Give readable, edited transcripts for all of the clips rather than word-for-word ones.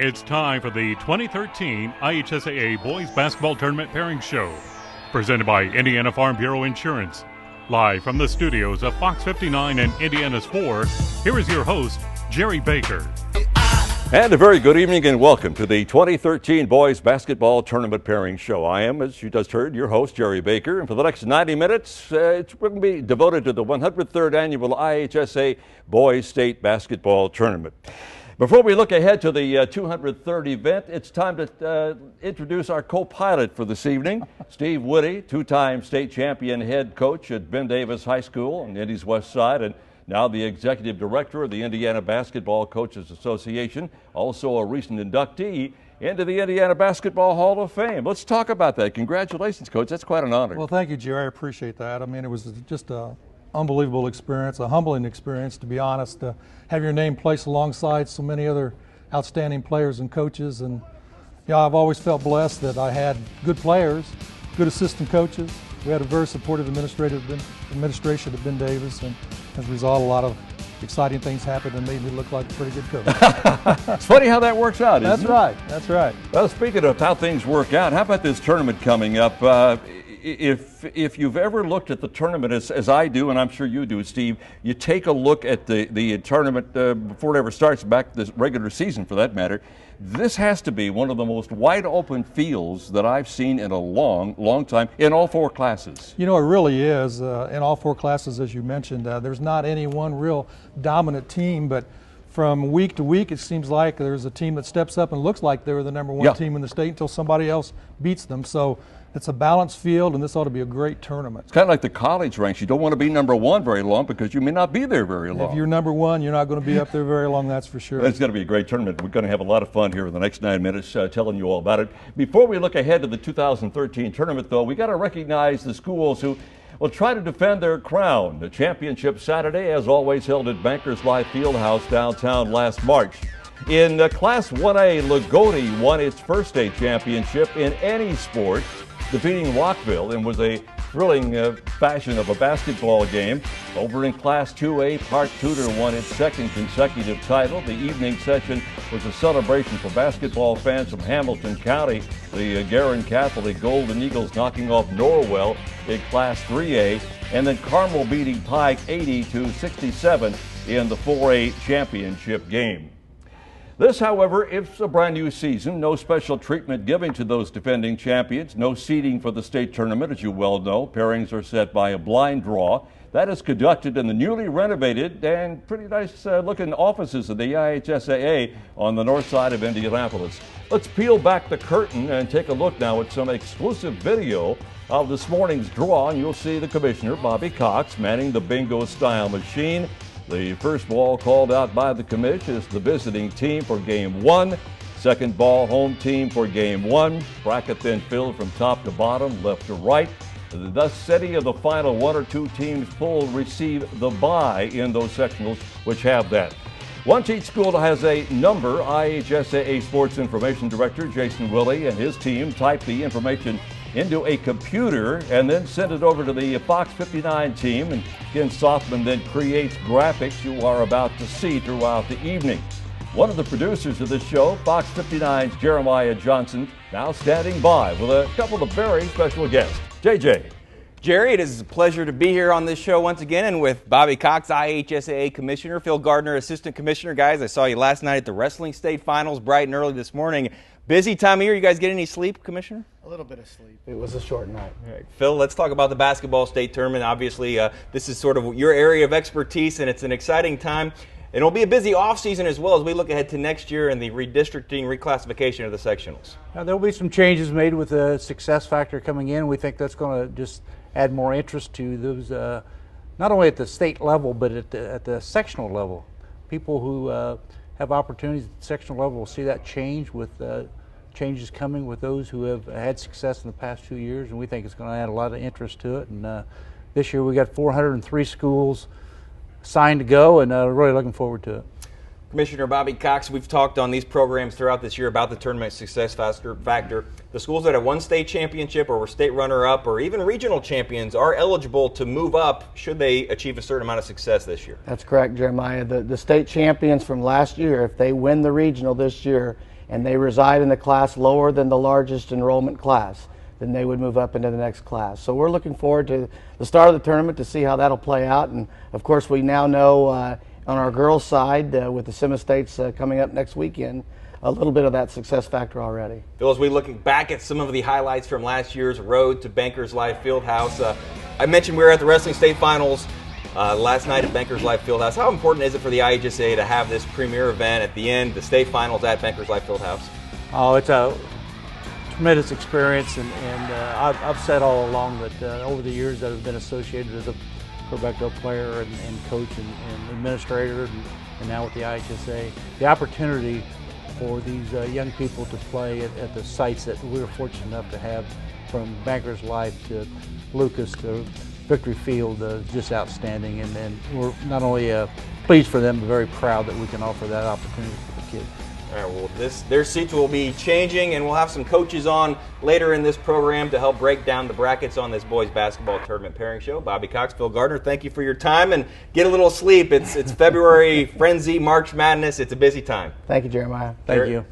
It's time for the 2013 IHSAA Boys Basketball Tournament Pairing Show, presented by Indiana Farm Bureau Insurance. Live from the studios of Fox 59 and Indiana's 4, here is your host, Jerry Baker. And a very good evening and welcome to the 2013 Boys Basketball Tournament Pairing Show. I am, as you just heard, your host, Jerry Baker. And for the next 90 minutes, it's going to be devoted to the 103rd Annual IHSAA Boys State Basketball Tournament. Before we look ahead to the 203rd event, it's time to introduce our co-pilot for this evening, Steve Witty, two-time state champion head coach at Ben Davis High School on Indy's West Side, and now the executive director of the Indiana Basketball Coaches Association, also a recent inductee into the Indiana Basketball Hall of Fame. Let's talk about that. Congratulations, Coach. That's quite an honor. Well, thank you, Jerry. I appreciate that. I mean, it was just an unbelievable experience, a humbling experience, to be honest, to have your name placed alongside so many other outstanding players and coaches. And, you know, I've always felt blessed that I had good players, good assistant coaches. We had a very supportive administration at Ben Davis, and as a result, a lot of exciting things happened and made me look like a pretty good coach. It's funny how that works out, isn't it? That's right. That's right. Well, speaking of how things work out, how about this tournament coming up? If you've ever looked at the tournament as I do, and I'm sure you do, Steve, you take a look at the tournament before it ever starts, back this regular season for that matter. This has to be one of the most wide open fields that I've seen in a long time in all four classes. You know, it really is. In all four classes, as you mentioned, there's not any one real dominant team, but from week to week, it seems like there's a team that steps up and looks like they're the number one team in the state until somebody else beats them. So it's a balanced field, and this ought to be a great tournament. It's kind of like the college ranks. You don't want to be number one very long because you may not be there very long. If you're number one, you're not going to be up there very long, that's for sure. It's going to be a great tournament. We're going to have a lot of fun here in the next 9 minutes telling you all about it. Before we look ahead to the 2013 tournament, though, we got to recognize the schools who will try to defend their crown. The championship Saturday, as always, held at Bankers Life Fieldhouse downtown last March. In Class 1A, Lagodi won its first state championship in any sport, defeating Rockville, and was a thrilling fashion of a basketball game. Over in Class 2A, Park Tudor won its second consecutive title. The evening session was a celebration for basketball fans from Hamilton County. The Garin Catholic Golden Eagles knocking off Norwell in Class 3A, and then Carmel beating Pike 80-67 in the 4A championship game. This, however, is a brand new season. No special treatment given to those defending champions. No seeding for the state tournament, as you well know. Pairings are set by a blind draw. That is conducted in the newly renovated and pretty nice looking offices of the IHSAA on the north side of Indianapolis. Let's peel back the curtain and take a look now at some exclusive video of this morning's draw. And you'll see the commissioner, Bobby Cox, manning the bingo style machine. The first ball called out by the commission is the visiting team for game one. Second ball, home team for game one. Bracket then filled from top to bottom, left to right. Thus, any of the final one or two teams pulled receive the bye in those sectionals, which have that. Once each school has a number, IHSAA Sports Information Director Jason Willey and his team type the information into a computer and then send it over to the Fox 59 team, and Ken Sothman then creates graphics you are about to see throughout the evening. One of the producers of this show, Fox 59's Jeremiah Johnson, now standing by with a couple of very special guests. JJ. Jerry, it is a pleasure to be here on this show once again, and with Bobby Cox, IHSAA Commissioner, Phil Gardner, Assistant Commissioner. Guys, I saw you last night at the Wrestling State Finals, bright and early this morning. Busy time of year. You guys get any sleep, Commissioner? A little bit of sleep. It was a short night. All right. Phil, let's talk about the basketball state tournament. Obviously, this is sort of your area of expertise, and it's an exciting time. It'll be a busy offseason as well as we look ahead to next year and the redistricting, reclassification of the sectionals. There will be some changes made with the success factor coming in. We think that's going to just add more interest to those, not only at the state level, but at the sectional level. People who have opportunities at the sectional level will see that change with changes coming with those who have had success in the past 2 years, and we think it's going to add a lot of interest to it. And this year we got 403 schools signed to go, and really looking forward to it. Commissioner Bobby Cox, we've talked on these programs throughout this year about the tournament success factor. The schools that have won state championship or were state runner-up or even regional champions are eligible to move up should they achieve a certain amount of success this year. That's correct, Jeremiah. The state champions from last year, if they win the regional this year and they reside in the class lower than the largest enrollment class, then they would move up into the next class. So we're looking forward to the start of the tournament to see how that'll play out. And of course, we now know on our girls' side with the Semi-States coming up next weekend, a little bit of that success factor already. Phil, as we look back at some of the highlights from last year's road to Bankers Life Fieldhouse, I mentioned we were at the Wrestling State Finals last night at Bankers Life Fieldhouse. How important is it for the IHSAA to have this premier event at the end, the state finals at Bankers Life Fieldhouse? Oh, it's a tremendous experience, and I've said all along that over the years that I've been associated as a pro player and coach and administrator, and now with the IHSAA, the opportunity for these young people to play at the sites that we were fortunate enough to have, from Bankers Life to Lucas to Victory Field, just outstanding, and we're not only pleased for them, but very proud that we can offer that opportunity for the kids. All right, well, their seats will be changing, and we'll have some coaches on later in this program to help break down the brackets on this boys basketball tournament pairing show. Bobby Cox, Phil Gardner, thank you for your time, and get a little sleep. It's February frenzy, March Madness. It's a busy time. Thank you, Jeremiah. Thank you.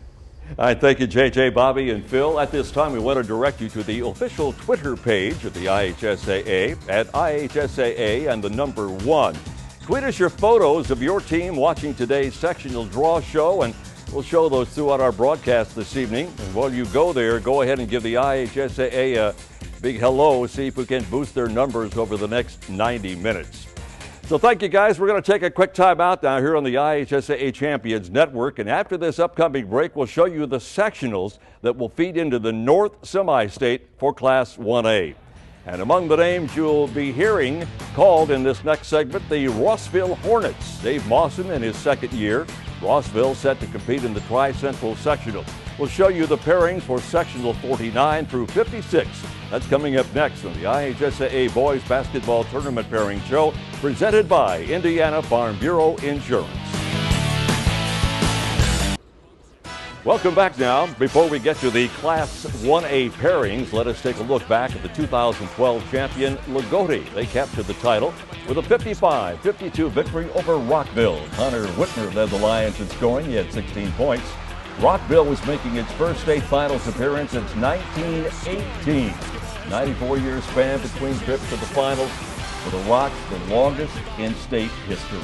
All right, thank you, JJ, Bobby, and Phil. At this time, we want to direct you to the official Twitter page of the IHSAA at IHSAA and the number 1. Tweet us your photos of your team watching today's sectional draw show, and we'll show those throughout our broadcast this evening. And while you go there, go ahead and give the IHSAA a big hello, see if we can boost their numbers over the next 90 minutes. So thank you, guys. We're going to take a quick time out now here on the IHSAA Champions Network. And after this upcoming break, we'll show you the sectionals that will feed into the North Semi-State for Class 1A. And among the names you'll be hearing called in this next segment, the Rossville Hornets. Dave Mawson in his second year. Rossville set to compete in the Tri-Central Sectional. We'll show you the pairings for Sectional 49 through 56. That's coming up next on the IHSAA Boys Basketball Tournament Pairing Show, presented by Indiana Farm Bureau Insurance. Welcome back now. Before we get to the Class 1A pairings, let us take a look back at the 2012 champion Lagodi. They captured the title with a 55-52 victory over Rockville. Connor Whitmer led the Lions in scoring. He had 16 points. Rockville was making its first state finals appearance since 1918. 94-year span between trips to the finals for the Rocks, the longest in state history.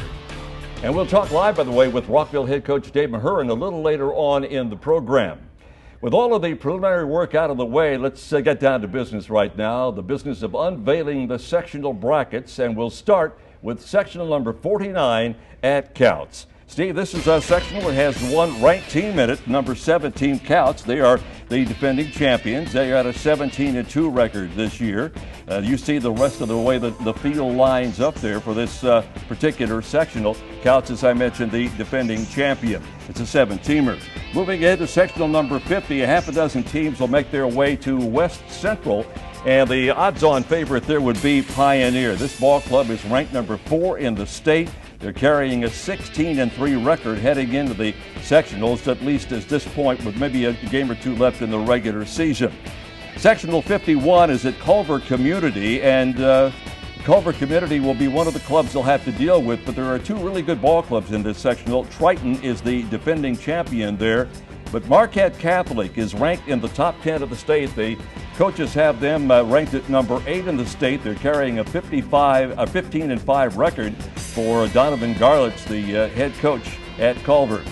And we'll talk live, by the way, with Rockville head coach Dave Mahurin a little later on in the program. With all of the preliminary work out of the way, let's get down to business right now, the business of unveiling the sectional brackets, and we'll start with sectional number 49 at Couts. Steve, this is a sectional that has one ranked team in it, number 17 Couts. They are the defending champions. They are at a 17-2 record this year. You see the rest of the way that the field lines up there for this particular sectional. Couts, as I mentioned, the defending champion. It's a 7-teamer. Moving ahead to sectional number 50, a half a dozen teams will make their way to West Central. And the odds-on favorite there would be Pioneer. This ball club is ranked number 4 in the state. They're carrying a 16-3 record heading into the sectionals, at least at this point, with maybe a game or two left in the regular season. Sectional 51 is at Culver Community, and Culver Community will be one of the clubs they'll have to deal with, but there are two really good ball clubs in this sectional. Triton is the defending champion there, but Marquette Catholic is ranked in the top 10 of the state. The coaches have them ranked at number 8 in the state. They're carrying a 15-5 record for Donovan Garlitz, the head coach at Culver.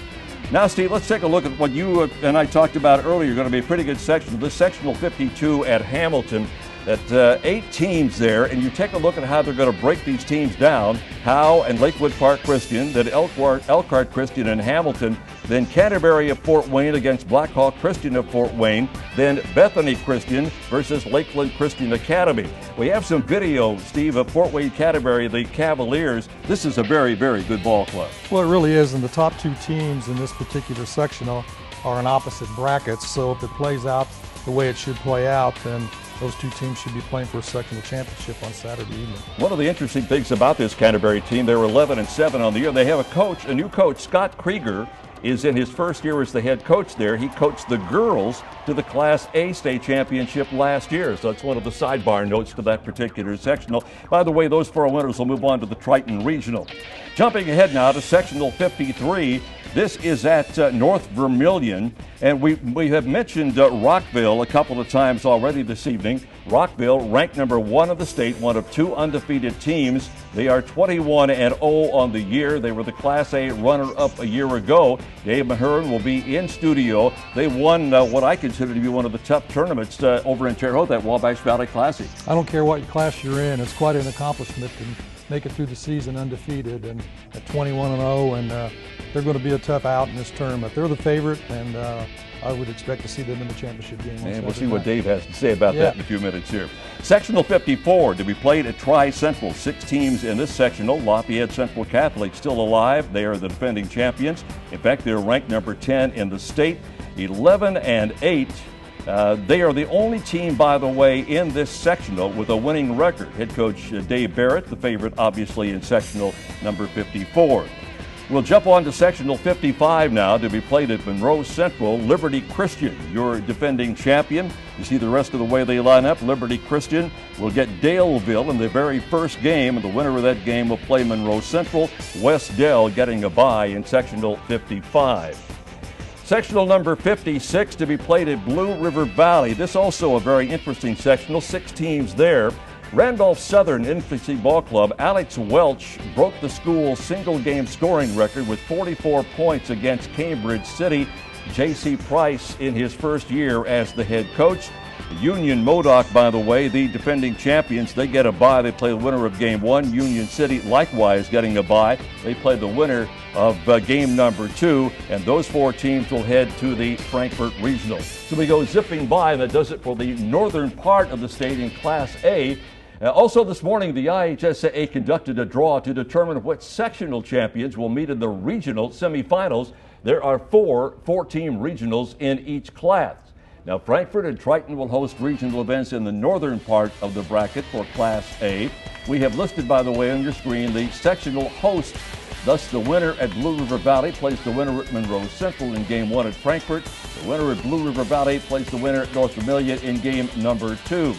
Now, Steve, let's take a look at what you and I talked about earlier. Going to be a pretty good section. This sectional 52 at Hamilton. At 8 teams there, and you take a look at how they're going to break these teams down. Howe and Lakewood Park Christian, then Elkhart Christian and Hamilton, then Canterbury of Fort Wayne against Blackhawk Christian of Fort Wayne, then Bethany Christian versus Lakeland Christian Academy. We have some video, Steve, of Fort Wayne Canterbury, the Cavaliers. This is a very, very good ball club. Well, it really is, and the top 2 teams in this particular sectional are in opposite brackets, so if it plays out the way it should play out, then those 2 teams should be playing for a sectional championship on Saturday evening. One of the interesting things about this Canterbury team, they're 11-7 on the year. They have a new coach, Scott Krieger, is in his first year as the head coach there. He coached the girls to the Class A state championship last year. So that's one of the sidebar notes to that particular sectional. By the way, those 4 winners will move on to the Triton Regional. Jumping ahead now to sectional 53. This is at North Vermilion, and we have mentioned Rockville a couple of times already this evening. Rockville ranked number 1 of the state, one of 2 undefeated teams. They are 21-0 on the year. They were the Class A runner-up a year ago. Dave Mahern will be in studio. They won what I consider to be one of the tough tournaments over in Terre Haute, that Wabash Valley Classic. I don't care what class you're in. It's quite an accomplishment to make it through the season undefeated and at 21-0, and they're going to be a tough out in this tournament. They're the favorite, and I would expect to see them in the championship game. And we'll see what Dave has to say about that in a few minutes here. Sectional 54 to be played at Tri-Central. 6 teams in this sectional. Lafayette Central Catholic still alive. They are the defending champions. In fact, they're ranked number 10 in the state, 11-8. They are the only team, by the way, in this sectional with a winning record. Head coach Dave Barrett, the favorite, obviously, in sectional number 54. We'll jump on to sectional 55 now to be played at Monroe Central. Liberty Christian, your defending champion. You see the rest of the way they line up. Liberty Christian will get Daleville in the very first game, and the winner of that game will play Monroe Central. West Dell getting a bye in sectional 55. Sectional number 56 to be played at Blue River Valley. This also a very interesting sectional. 6 teams there. Randolph Southern Infancy Ball Club, Alex Welch broke the school's single-game scoring record with 44 points against Cambridge City. J.C. Price in his first year as the head coach. Union Modoc, by the way, the defending champions, they get a bye. They play the winner of game 1. Union City likewise getting a bye. They play the winner of game number 2, and those 4 teams will head to the Frankfort Regional. So we go zipping by, and that does it for the northern part of the state in Class A. Also this morning, the IHSAA conducted a draw to determine what sectional champions will meet in the regional semifinals. There are 4 4-team regionals in each class. Now, Frankfort and Triton will host regional events in the northern part of the bracket for Class A. We have listed, by the way, on your screen the sectional host. Thus, the winner at Blue River Valley plays the winner at Monroe Central in game 1 at Frankfort. The winner at Blue River Valley plays the winner at North Vermilion in game number 2.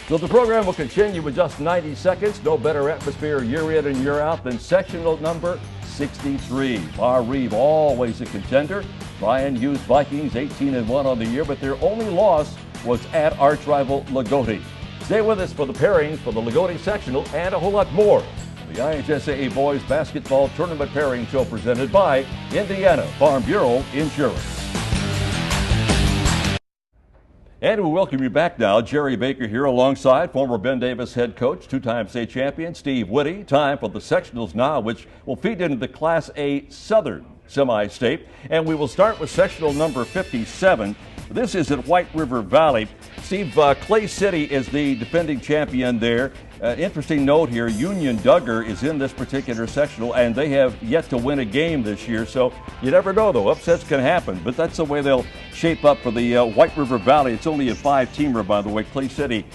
So the program will continue with just 90 seconds. No better atmosphere year in and year out than sectional number 63. Bar Reeve, always a contender. Brian Hughes Vikings, 18-1 on the year, but their only loss was at arch rival Lagodi. Stay with us for the pairings for the Lagodi sectional and a whole lot more. The IHSAA Boys Basketball Tournament Pairing Show presented by Indiana Farm Bureau Insurance. And we welcome you back now. Jerry Baker here alongside former Ben Davis head coach, 2-time state champion Steve Witty. Time for the sectionals now, which will feed into the Class A Southern semi-state. And we will start with sectional number 57. This is at White River Valley. Steve, Clay City is the defending champion there. Interesting note here, Union Duggar is in this particular sectional, and they have yet to win a game this year. So you never know, though. Upsets can happen, but that's the way they'll shape up for the White River Valley. It's only a 5-teamer, by the way. Clay City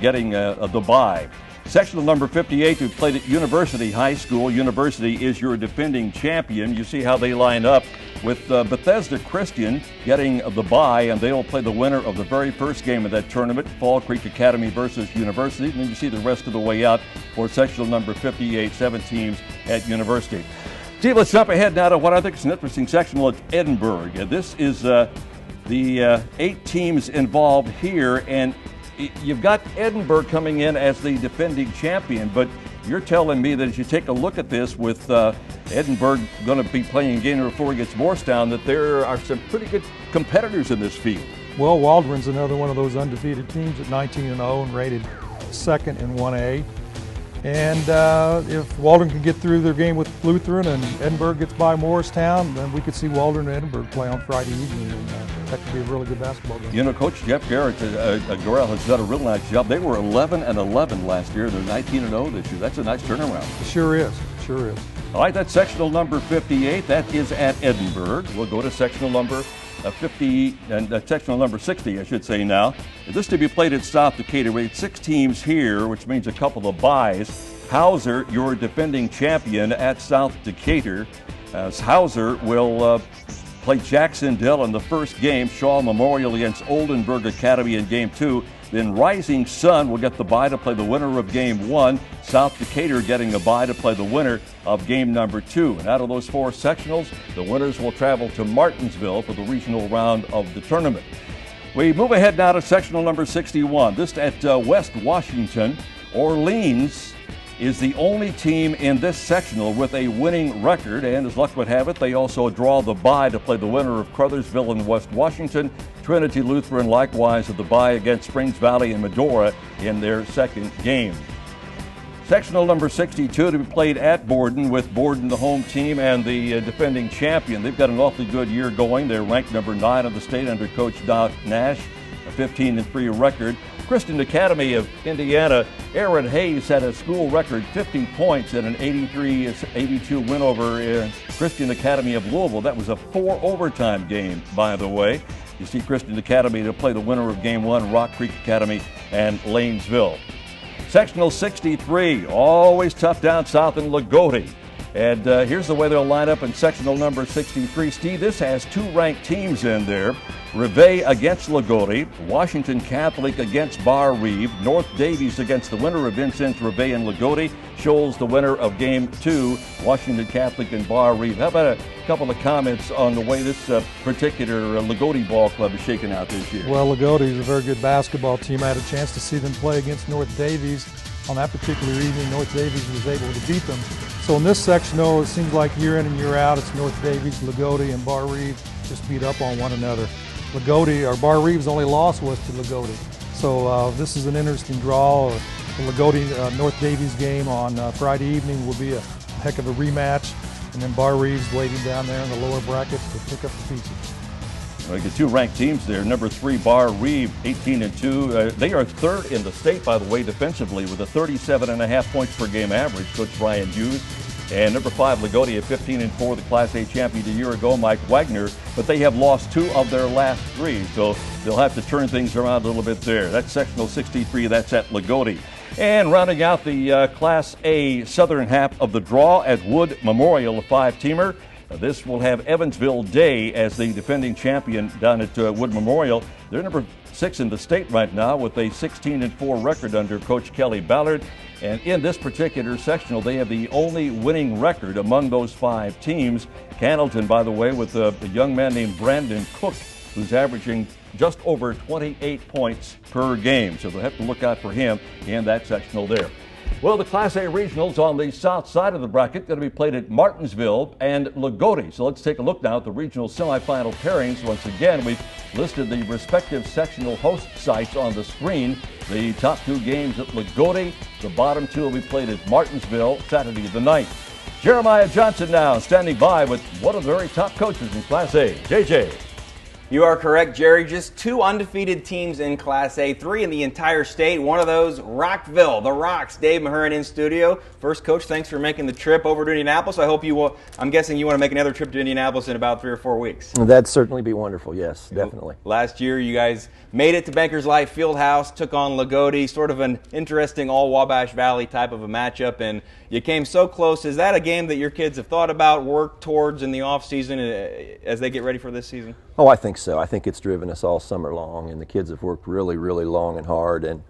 getting the bye. Sectional number 58, we played at University High School. University is your defending champion. You see how they line up with Bethesda Christian getting the bye, and they will play the winner of the very first game of that tournament, Fall Creek Academy versus University. And then you see the rest of the way out for sectional number 58, 7 teams at University. Steve, let's jump ahead now to what I think is an interesting sectional at Edinburgh. This is the 8 teams involved here, and you've got Edinburgh coming in as the defending champion, but you're telling me that as you take a look at this with Edinburgh going to be playing a game before against Morristown, that there are some pretty good competitors in this field. Well, Waldron's another one of those undefeated teams at 19-0 and rated 2nd in 1A. And if Waldron can get through their game with Lutheran and Edinburgh gets by Morristown, then we could see Waldron and Edinburgh play on Friday evening, and that could be a really good basketball game. You know, Coach Jeff Garrett, Gorell has done a real nice job. They were 11-11 last year. They're 19-0 this year. That's a nice turnaround. It sure is. Sure is. All right, that's sectional number 58. That is at Edinburgh. We'll go to sectional number 50 and sectional number 60, I should say now. This to be played at South Decatur. We had 6 teams here, which means a couple of byes. Hauser, your defending champion at South Decatur. Hauser will play Jacksonville in the first game. Shaw Memorial against Oldenburg Academy in game 2. Then Rising Sun will get the bye to play the winner of game 1. South Decatur getting a bye to play the winner of game number 2. And out of those 4 sectionals, the winners will travel to Martinsville for the regional round of the tournament. We move ahead now to sectional number 61. This at West Washington. Orleans is the only team in this sectional with a winning record, and as luck would have it, they also draw the bye to play the winner of Crothersville and West Washington. Trinity Lutheran likewise at the bye against Springs Valley and Medora in their second game. Sectional number 62 to be played at Borden, with Borden the home team and the defending champion. They've got an awfully good year going. They're ranked number 9 in the state under Coach Doc Nash, a 15-3 record. Christian Academy of Indiana, Aaron Hayes had a school record 50 points in an 83-82 win over Christian Academy of Louisville. That was a 4 overtime game, by the way. You see Christian Academy to play the winner of game 1, Rock Creek Academy and Lanesville. Sectional 63, always tough down south in Lagodi. And here's the way they'll line up in sectional number 63. Steve, this has 2 ranked teams in there. Reveille against Lagodi, Washington Catholic against Bar Reeve, North Davies against the winner of Vincennes, Reveille, and Lagodi, Shoals the winner of game 2, Washington Catholic and Bar Reeve. How about a couple of comments on the way this particular Lagodi ball club is shaking out this year? Well, Lagodi is a very good basketball team. I had a chance to see them play against North Davies. On that particular evening, North Davies was able to beat them. So in this sectional, it seems like year in and year out, it's North Davies, Lagodi, and Bar Reeve just beat up on one another. Lagodi, or Bar Reeve's only loss was to Lagodi. So this is an interesting draw. The Lagodi North Davies game on Friday evening will be a heck of a rematch. And then Bar Reeve's waiting down there in the lower brackets to pick up the pieces. Well, you get 2 ranked teams there. Number 3, Bar Reeve, 18-2. They are 3rd in the state, by the way, defensively, with a 37.5 points per game average. Coach Brian Hughes. And number 5, Lagodi at 15-4, the Class A champion a year ago, Mike Wagner. But they have lost 2 of their last 3, so they'll have to turn things around a little bit there. That's sectional 63. That's at Lagodi. And rounding out the Class A southern half of the draw at Wood Memorial, a 5-teamer. This will have Evansville Day as the defending champion down at Wood Memorial. They're number 6 in the state right now with a 16-4 record under Coach Kelly Ballard. And in this particular sectional, they have the only winning record among those 5 teams. Candleton, by the way, with a young man named Brandon Cook, who's averaging just over 28 points per game. So they'll have to look out for him in that sectional there. Well, the Class A regionals on the south side of the bracket going to be played at Martinsville and Lagodi. So let's take a look now at the regional semifinal pairings. Once again, we've listed the respective sectional host sites on the screen. The top 2 games at Lagodi. The bottom 2 will be played at Martinsville Saturday the 9th. Jeremiah Johnson now standing by with one of the very top coaches in Class A, JJ. You are correct, Jerry. Just 2 undefeated teams in Class A, 3 in the entire state. One of those, Rockville, the Rocks. Dave Mahurin in studio. First, Coach, thanks for making the trip over to Indianapolis. I hope you will. I'm guessing you want to make another trip to Indianapolis in about 3 or 4 weeks. That'd certainly be wonderful. Yes, definitely. Last year, you guys made it to Bankers Life Fieldhouse, took on Lagodi, sort of an interesting all-Wabash Valley type of a matchup, and you came so close. Is that a game that your kids have thought about, worked towards in the offseason as they get ready for this season? Oh, I think so. I think it's driven us all summer long, and the kids have worked really, really long and hard. And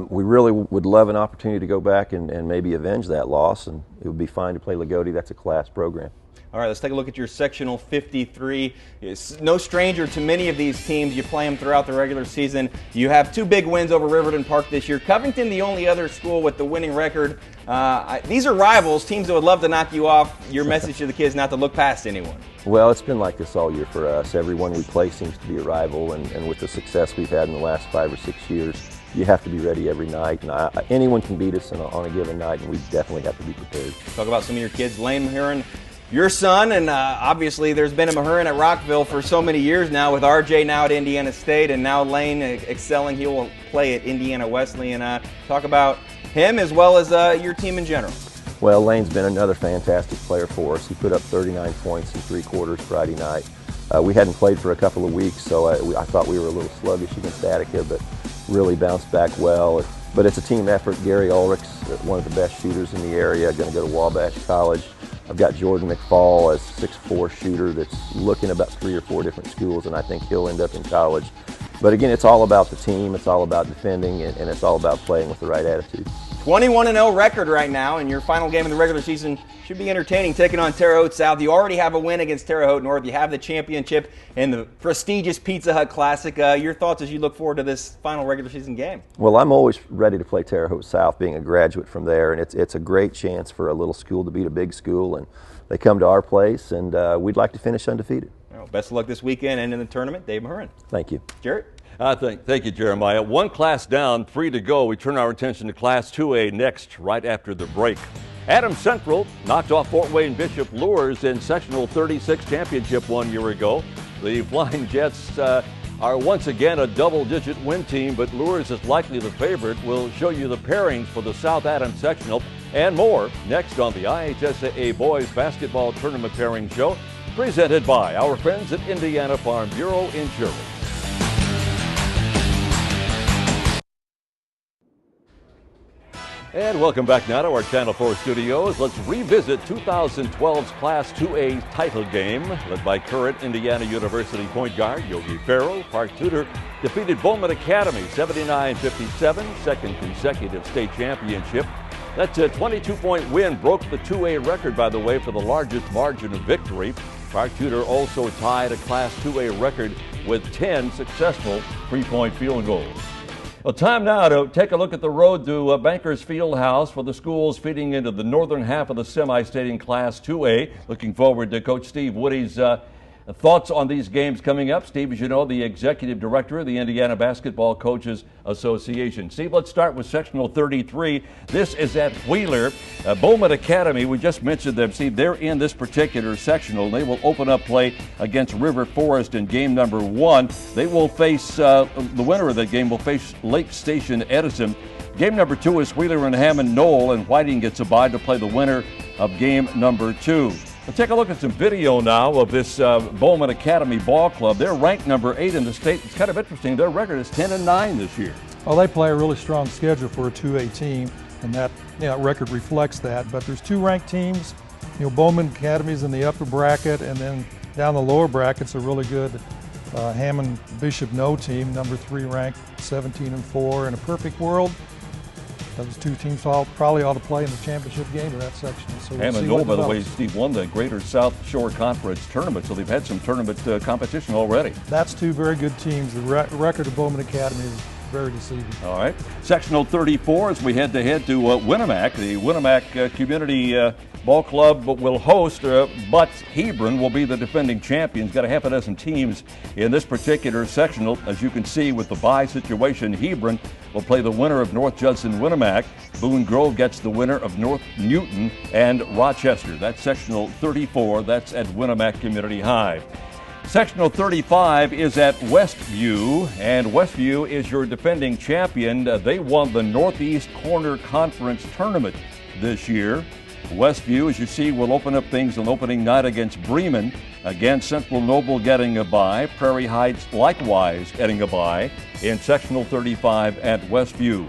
we really would love an opportunity to go back and maybe avenge that loss, and it would be fine to play Lagodi. That's a class program. All right, let's take a look at your sectional 53. It's no stranger to many of these teams. You play them throughout the regular season. You have 2 big wins over Riverton Park this year. Covington, the only other school with the winning record. These are rivals, teams that would love to knock you off. Your message to the kids not to look past anyone. Well, it's been like this all year for us. Everyone we play seems to be a rival, and with the success we've had in the last 5 or 6 years, you have to be ready every night. And anyone can beat us on a given night, and we definitely have to be prepared. Talk about some of your kids. Lane Mahurin, your son, and obviously there's been a Mahurin at Rockville for so many years now, with RJ now at Indiana State, and now Lane excelling. He will play at Indiana Wesleyan. Talk about him as well as your team in general. Well, Lane's been another fantastic player for us. He put up 39 points in 3 quarters Friday night. We hadn't played for a couple of weeks, so I thought we were a little sluggish against Attica, but really bounced back well. But it's a team effort. Gary Ulrich's one of the best shooters in the area, going to go to Wabash College. I've got Jordan McFall, a 6'4" shooter that's looking about 3 or 4 different schools, and I think he'll end up in college. But again, it's all about the team, it's all about defending, and it's all about playing with the right attitude. 21-0 record right now, and your final game of the regular season should be entertaining, taking on Terre Haute South. You already have a win against Terre Haute North. You have the championship in the prestigious Pizza Hut Classic. Your thoughts as you look forward to this final regular season game? Well, I'm always ready to play Terre Haute South, being a graduate from there, and it's a great chance for a little school to beat a big school, and they come to our place, and we'd like to finish undefeated. Well, best of luck this weekend and in the tournament. Dave Mahurin. Thank you. Jarrett? Thank you, Jeremiah. One class down, 3 to go. We turn our attention to Class 2A next, right after the break. Adams Central knocked off Fort Wayne Bishop Lures in Sectional 36 Championship 1 year ago. The Flying Jets are once again a double-digit win team, but Lures is likely the favorite. We'll show you the pairings for the South Adams Sectional and more next on the IHSAA Boys Basketball Tournament Pairing Show, presented by our friends at Indiana Farm Bureau Insurance. And welcome back now to our Channel 4 studios. Let's revisit 2012's Class 2A title game, led by current Indiana University point guard Yogi Ferrell. Park Tudor defeated Bowman Academy 79-57, second consecutive state championship. That 22-point win broke the 2A record, by the way, for the largest margin of victory. Park Tudor also tied a Class 2A record with 10 successful three-point field goals. Well, time now to take a look at the road to Bankers Fieldhouse for the schools feeding into the northern half of the semi-state in Class 2A. Looking forward to Coach Steve Witty's thoughts on these games coming up. Steve, as you know, the executive director of the Indiana Basketball Coaches Association. Steve, let's start with Sectional 33. This is at Wheeler. Bowman Academy, we just mentioned them. Steve, they're in this particular sectional. They will open up play against River Forest in game number 1. They will face, the winner of that game will face Lake Station Edison. Game number 2 is Wheeler and Hammond Knoll, and Whiting gets a bye to play the winner of game number 2. Let's take a look at some video now of this Bowman Academy Ball Club. They're ranked number 8 in the state. It's kind of interesting. Their record is 10-9 this year. Well, they play a really strong schedule for a 2A team, and that record reflects that. But there's 2 ranked teams. Bowman Academy's in the upper bracket, and then down the lower bracket's a really good Hammond Bishop No team, number 3 ranked, 17-4. In a perfect world, those 2 teams probably ought to play in the championship game of that section. So Hammond Knoll, by the way, Steve, won the Greater South Shore Conference tournament, so they've had some tournament competition already. That's 2 very good teams. The record of Bowman Academy is very deceiving. All right. Sectional 34 as we head to Winnemac. The Winnemac Community Ball Club will host, but Hebron will be the defending champions. Got a half a dozen teams in this particular sectional. As you can see with the bye situation, Hebron will play the winner of North Judson Winnemac. Boone Grove gets the winner of North Newton and Rochester. That's sectional 34. That's at Winnemac Community High. Sectional 35 is at Westview, and Westview is your defending champion. They won the Northeast Corner Conference Tournament this year. Westview, as you see, will open up things on opening night against Bremen. Again, Central Noble getting a bye. Prairie Heights likewise getting a bye in Sectional 35 at Westview.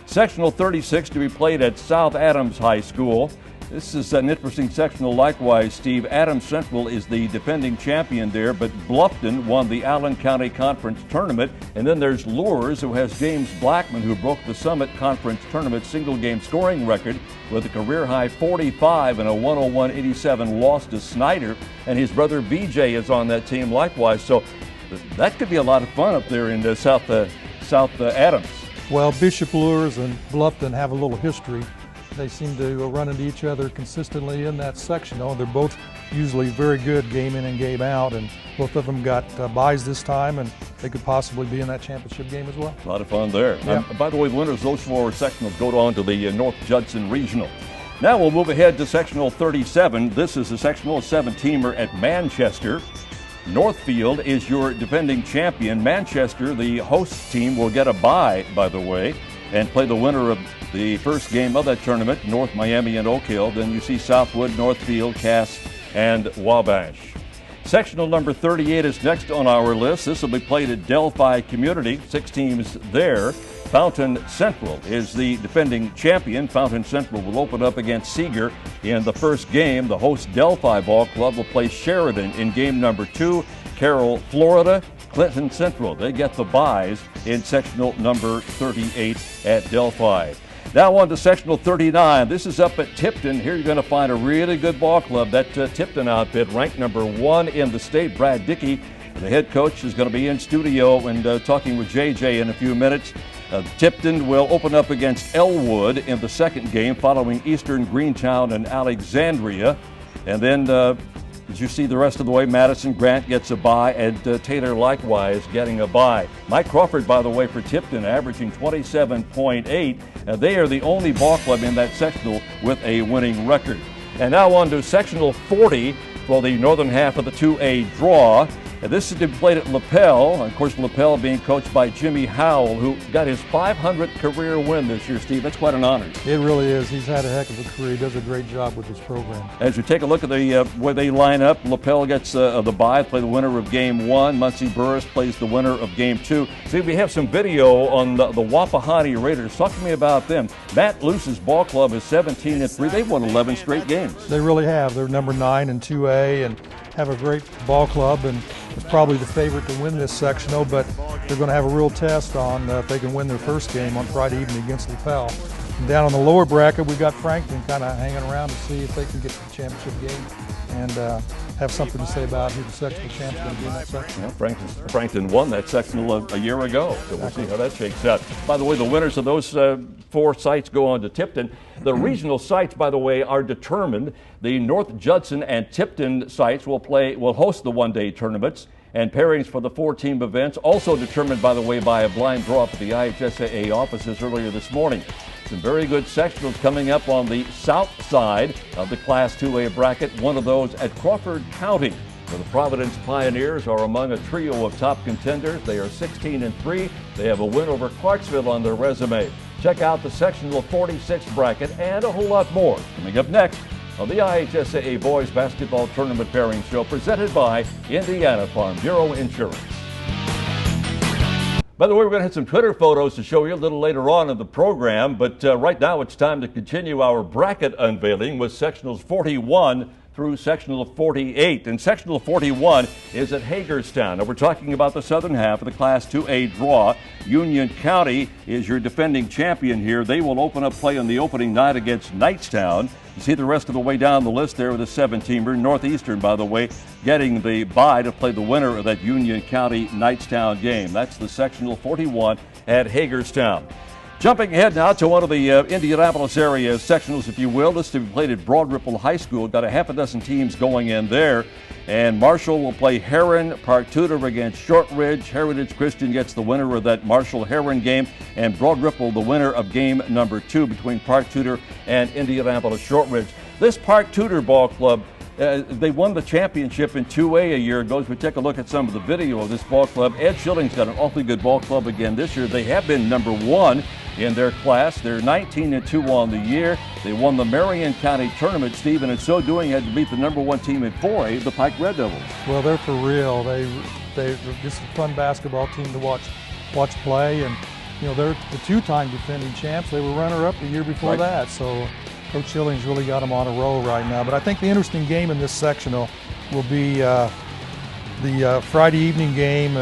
Sectional 36 to be played at South Adams High School. This is an interesting sectional likewise, Steve. Adams Central is the defending champion there, but Bluffton won the Allen County Conference Tournament. And then there's Lures, who has James Blackman, who broke the Summit Conference Tournament single-game scoring record with a career-high 45 and a 101-87 loss to Snyder. And his brother BJ is on that team likewise. So that could be a lot of fun up there in South Adams. Well, Bishop Lures and Bluffton have a little history. They seem to run into each other consistently in that section. They're both usually very good game in and game out, and both of them got byes this time, and they could possibly be in that championship game as well. A lot of fun there. Yeah. By the way, the winners of those 4 sectionals go on to the North Judson Regional. Now we'll move ahead to sectional 37. This is a sectional 7-teamer at Manchester. Northfield is your defending champion. Manchester, the host team, will get a bye, by the way, and play the winner of the first game of that tournament, North Miami and Oak Hill. Then you see Southwood, Northfield, Cass, and Wabash. Sectional number 38 is next on our list. This will be played at Delphi Community, 6 teams there. Fountain Central is the defending champion. Fountain Central will open up against Seeger in the first game. The host Delphi Ball Club will play Sheridan in game number 2. Carroll, Florida, Clinton Central. They get the byes in sectional number 38 at Delphi. Now on to sectional 39. This is up at Tipton. Here you're going to find a really good ball club. That Tipton outfit ranked number 1 in the state. Brad Dickey, the head coach, is going to be in studio and talking with JJ in a few minutes. Tipton will open up against Elwood in the second game, following Eastern, Greentown, and Alexandria. And then, as you see the rest of the way, Madison Grant gets a bye, and Taylor likewise getting a bye. Mike Crawford, by the way, for Tipton, averaging 27.8. They are the only ball club in that sectional with a winning record. And now on to sectional 40 for the northern half of the 2A draw. This is to be played at Lapel. Of course, Lapel being coached by Jimmy Howell, who got his 500th career win this year, Steve. That's quite an honor. It really is. He's had a heck of a career. He does a great job with his program. As you take a look at the where they line up, Lapel gets the bye, play the winner of game 1. Muncie Burris plays the winner of game 2. See, we have some video on the Wapahani Raiders. Talk to me about them. Matt Luce's ball club is 17-3. They've won 11 straight games. They really have. They're number 9 in 2A and have a great ball club, and is probably the favorite to win this sectional, but they're going to have a real test on if they can win their first game on Friday evening against LaPel. And down on the lower bracket, we've got Franklin kind of hanging around to see if they can get to the championship game and have something to say about who the sectional champ's going to be in that section. Yeah, Franklin won that sectional a year ago, so we'll see how that shakes out. By the way, the winners of those 4 sites go on to Tipton. The regional sites, by the way, are determined. The North Judson and Tipton sites will host the one-day tournaments, and pairings for the 4-team events also determined, by the way, by a blind draw at the IHSAA offices earlier this morning. Some very good sectionals coming up on the south side of the Class 2A bracket. One of those at Crawford County, where the Providence Pioneers are among a trio of top contenders. They are 16-3. They have a win over Clarksville on their resume. Check out the sectional 46 bracket and a whole lot more coming up next on the IHSAA Boys Basketball Tournament Pairing Show, presented by Indiana Farm Bureau Insurance. By the way, we're going to have some Twitter photos to show you a little later on in the program, but right now it's time to continue our bracket unveiling with sectionals 41 through sectional 48. And sectional 41 is at Hagerstown. Now, we're talking about the southern half of the Class 2A draw. Union County is your defending champion here. They will open up play on the opening night against Knightstown. You see the rest of the way down the list there with a 7-teamer. Northeastern, by the way, getting the bye to play the winner of that Union County-Knightstown game. That's the sectional 41 at Hagerstown. Jumping ahead now to one of the Indianapolis area sectionals, if you will. This to be played at Broad Ripple High School. Got a half a dozen teams going in there. And Marshall will play Heron. Park Tudor against Shortridge. Heritage Christian gets the winner of that Marshall-Heron game. And Broad Ripple the winner of game number 2 between Park Tudor and Indianapolis Shortridge. This Park Tudor ball club, they won the championship in 2A a year ago. As we take a look at some of the video of this ball club, Ed Schilling's got an awfully good ball club again this year. They have been number 1 in their class. They're 19-2 on the year. They won the Marion County tournament, Steve, and in so doing had to beat the number 1 team in 4A, the Pike Red Devils. Well, they're for real. They're just a fun basketball team to watch play, and you know they're the 2-time defending champs. They were runner-up the year before that, so Coach Schilling's really got them on a roll right now. But I think the interesting game in this sectional will be the Friday evening game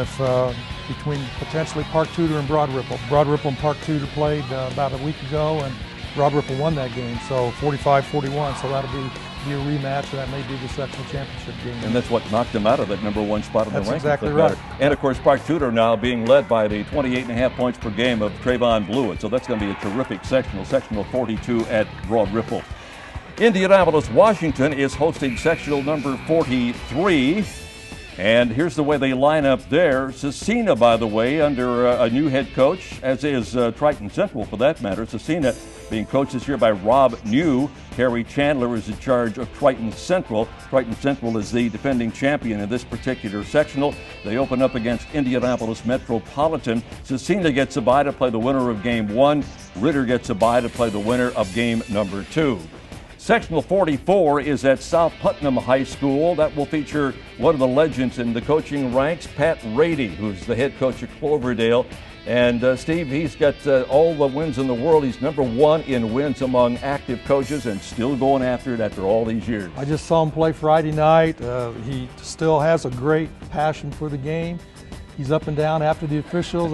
between potentially Park Tudor and Broad Ripple. Broad Ripple and Park Tudor played about a week ago, and Broad Ripple won that game, so 45-41. So that'll be a rematch, and that may be the sectional championship game. And that's what knocked them out of that number 1 spot in the rankings. That's exactly right. And of course, Park Tudor now being led by the 28.5 points per game of Trayvon Blewett. So that's going to be a terrific sectional 42 at Broad Ripple. Indianapolis, Washington is hosting sectional number 43. And here's the way they line up there. Cecina, by the way, under a new head coach, as is Triton Central for that matter. Cecina being coached this year by Rob New. Harry Chandler is in charge of Triton Central. Triton Central is the defending champion in this particular sectional. They open up against Indianapolis Metropolitan. Cecina gets a bye to play the winner of game 1. Ritter gets a bye to play the winner of game number 2. Sectional 44 is at South Putnam High School. That will feature one of the legends in the coaching ranks, Pat Rady, who's the head coach at Cloverdale. And Steve, he's got all the wins in the world. He's #1 in wins among active coaches and still going after it after all these years. I just saw him play Friday night. He still has a great passion for the game. He's up and down after the officials.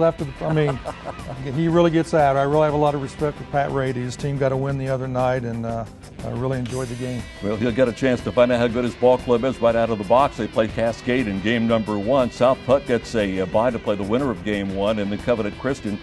He really gets out. I really have a lot of respect for Pat Rady. His team got a win the other night, and I really enjoyed the game. Well, he'll get a chance to find out how good his ball club is right out of the box. They play Cascade in game #1. South Putt gets a bye to play the winner of game 1, and then Covenant Christian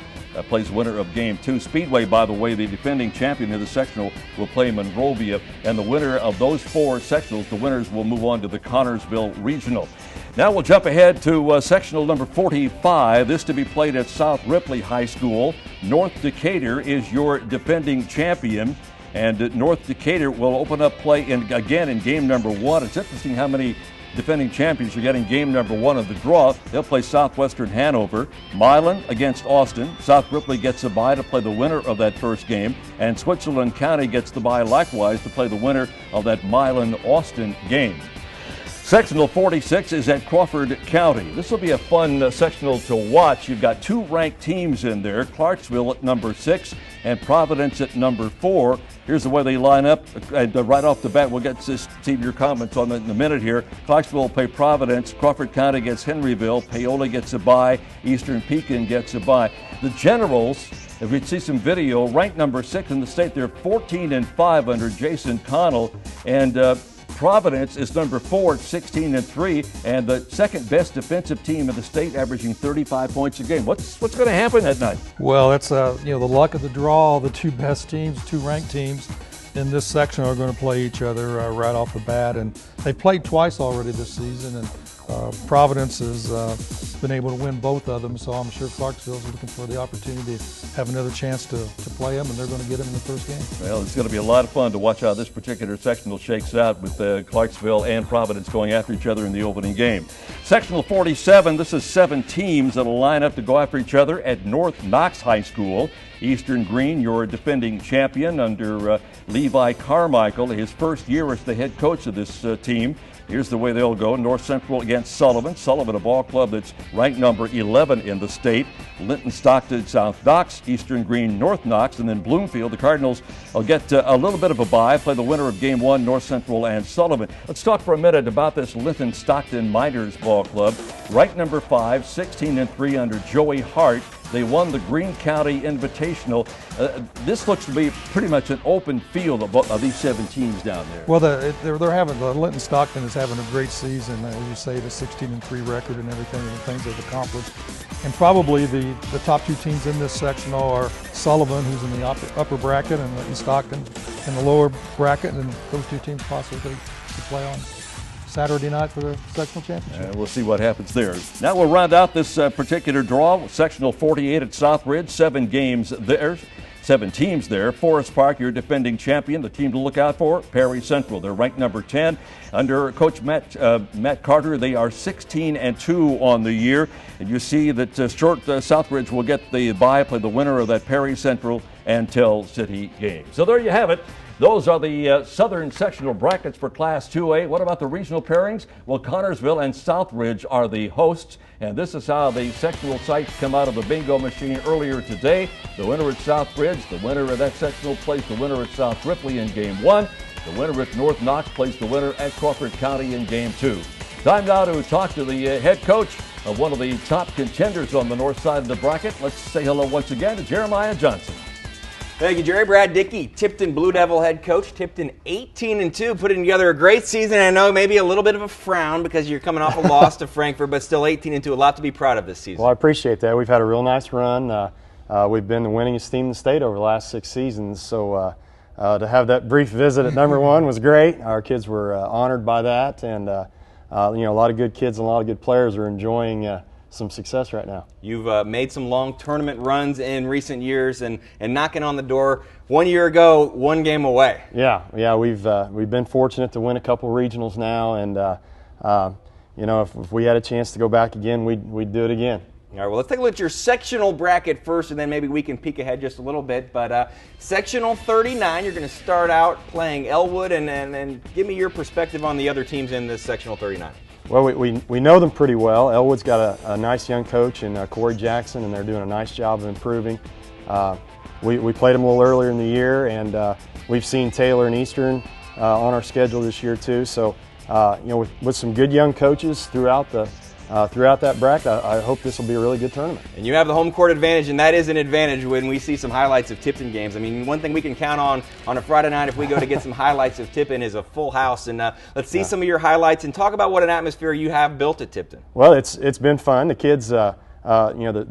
plays winner of game 2. Speedway, by the way, the defending champion of the sectional, will play Monrovia, and the winner of those 4 sectionals, the winners will move on to the Connorsville Regional. Now we'll jump ahead to sectional number 45. This to be played at South Ripley High School. North Decatur is your defending champion, and North Decatur will open up play again in game #1. It's interesting how many defending champions you get in game #1 of the draw. They'll play Southwestern Hanover. Milan against Austin. South Ripley gets a bye to play the winner of that first game, and Switzerland County gets the bye likewise to play the winner of that Milan-Austin game. Sectional 46 is at Crawford County. This will be a fun sectional to watch. You've got 2 ranked teams in there, Clarksville at #6 and Providence at #4. Here's the way they line up. And right off the bat, we'll get to see your comments on it in a minute here. Clarksville will play Providence. Crawford County gets Henryville. Paola gets a bye. Eastern Pekin gets a bye. The Generals, if we see some video, ranked #6 in the state. They're 14-5 under Jason Connell. And Providence is #4 at 16-3, and the second best defensive team in the state, averaging 35 points a game. What's going to happen that night? Well, that's the luck of the draw. The 2 best teams, 2 ranked teams in this section are going to play each other right off the bat, and they played twice already this season, and Providence has been able to win both of them, so I'm sure Clarksville is looking for the opportunity to have another chance to play them, and they're going to get them in the first game. Well, it's going to be a lot of fun to watch how this particular sectional shakes out with Clarksville and Providence going after each other in the opening game. Sectional 47, this is 7 teams that will line up to go after each other at North Knox High School. Eastern Green, your defending champion under Levi Carmichael, his first year as the head coach of this team. Here's the way they'll go. North Central against Sullivan. Sullivan, a ball club that's ranked #11 in the state. Linton Stockton, South Knox. Eastern Green, North Knox. And then Bloomfield, the Cardinals will get a little bit of a bye, play the winner of game 1, North Central and Sullivan. Let's talk for a minute about this Linton Stockton Miners ball club. Ranked #5, 16-3 under Joey Hart. They won the Greene County Invitational. This looks to be pretty much an open field of these 7 teams down there. Well, Linton Stockton is having a great season. As you say, the 16-3 record and everything, and the things they've accomplished. And probably the top 2 teams in this sectional are Sullivan, who's in the upper bracket, and Linton Stockton in the lower bracket, and those 2 teams possibly to play on Saturday night for the sectional championship. We'll see what happens there. Now we'll round out this particular draw. Sectional 48 at Southridge, 7 games there. 7 teams there. Forest Park, your defending champion. The team to look out for, Perry Central. They're ranked #10. Under Coach Matt Carter, they are 16-2 on the year. And you see that Southridge will get the bye, play the winner of that Perry Central and Tell City game. So there you have it. Those are the southern sectional brackets for Class 2A. What about the regional pairings? Well, Connorsville and Southridge are the hosts, and this is how the sectional sites come out of the bingo machine earlier today. The winner at Southridge, the winner of that sectional plays the winner at South Ripley in game 1. The winner at North Knox plays the winner at Crawford County in game 2. Time now to talk to the head coach of one of the top contenders on the north side of the bracket. Let's say hello once again to Jeremiah Johnson. Thank you, Jerry. Brad Dickey, Tipton Blue Devil head coach. Tipton 18-2, putting together a great season. I know maybe a little bit of a frown because you're coming off a loss to Frankfort, but still 18-2. A lot to be proud of this season. Well, I appreciate that. We've had a real nice run. We've been the winningest team in the state over the last 6 seasons. So to have that brief visit at #1 was great. Our kids were honored by that, and a lot of good kids and a lot of good players are enjoying some success right now. You've made some long tournament runs in recent years and knocking on the door. 1 year ago, 1 game away. Yeah, we've been fortunate to win a couple regionals now, and if we had a chance to go back again, we'd do it again. All right, well, let's take a look at your sectional bracket first, and then maybe we can peek ahead just a little bit. But sectional 39, you're going to start out playing Elwood, and give me your perspective on the other teams in this sectional 39. Well, we know them pretty well. Elwood's got a nice young coach in Corey Jackson, and they're doing a nice job of improving. We played them a little earlier in the year, and we've seen Taylor and Eastern on our schedule this year too. So, with some good young coaches throughout that bracket, I hope this will be a really good tournament. And you have the home court advantage, and that is an advantage when we see some highlights of Tipton games. I mean, one thing we can count on a Friday night if we go to get some highlights of Tipton is a full house. And let's see some of your highlights and talk about what an atmosphere you have built at Tipton. Well, it's been fun. The kids, the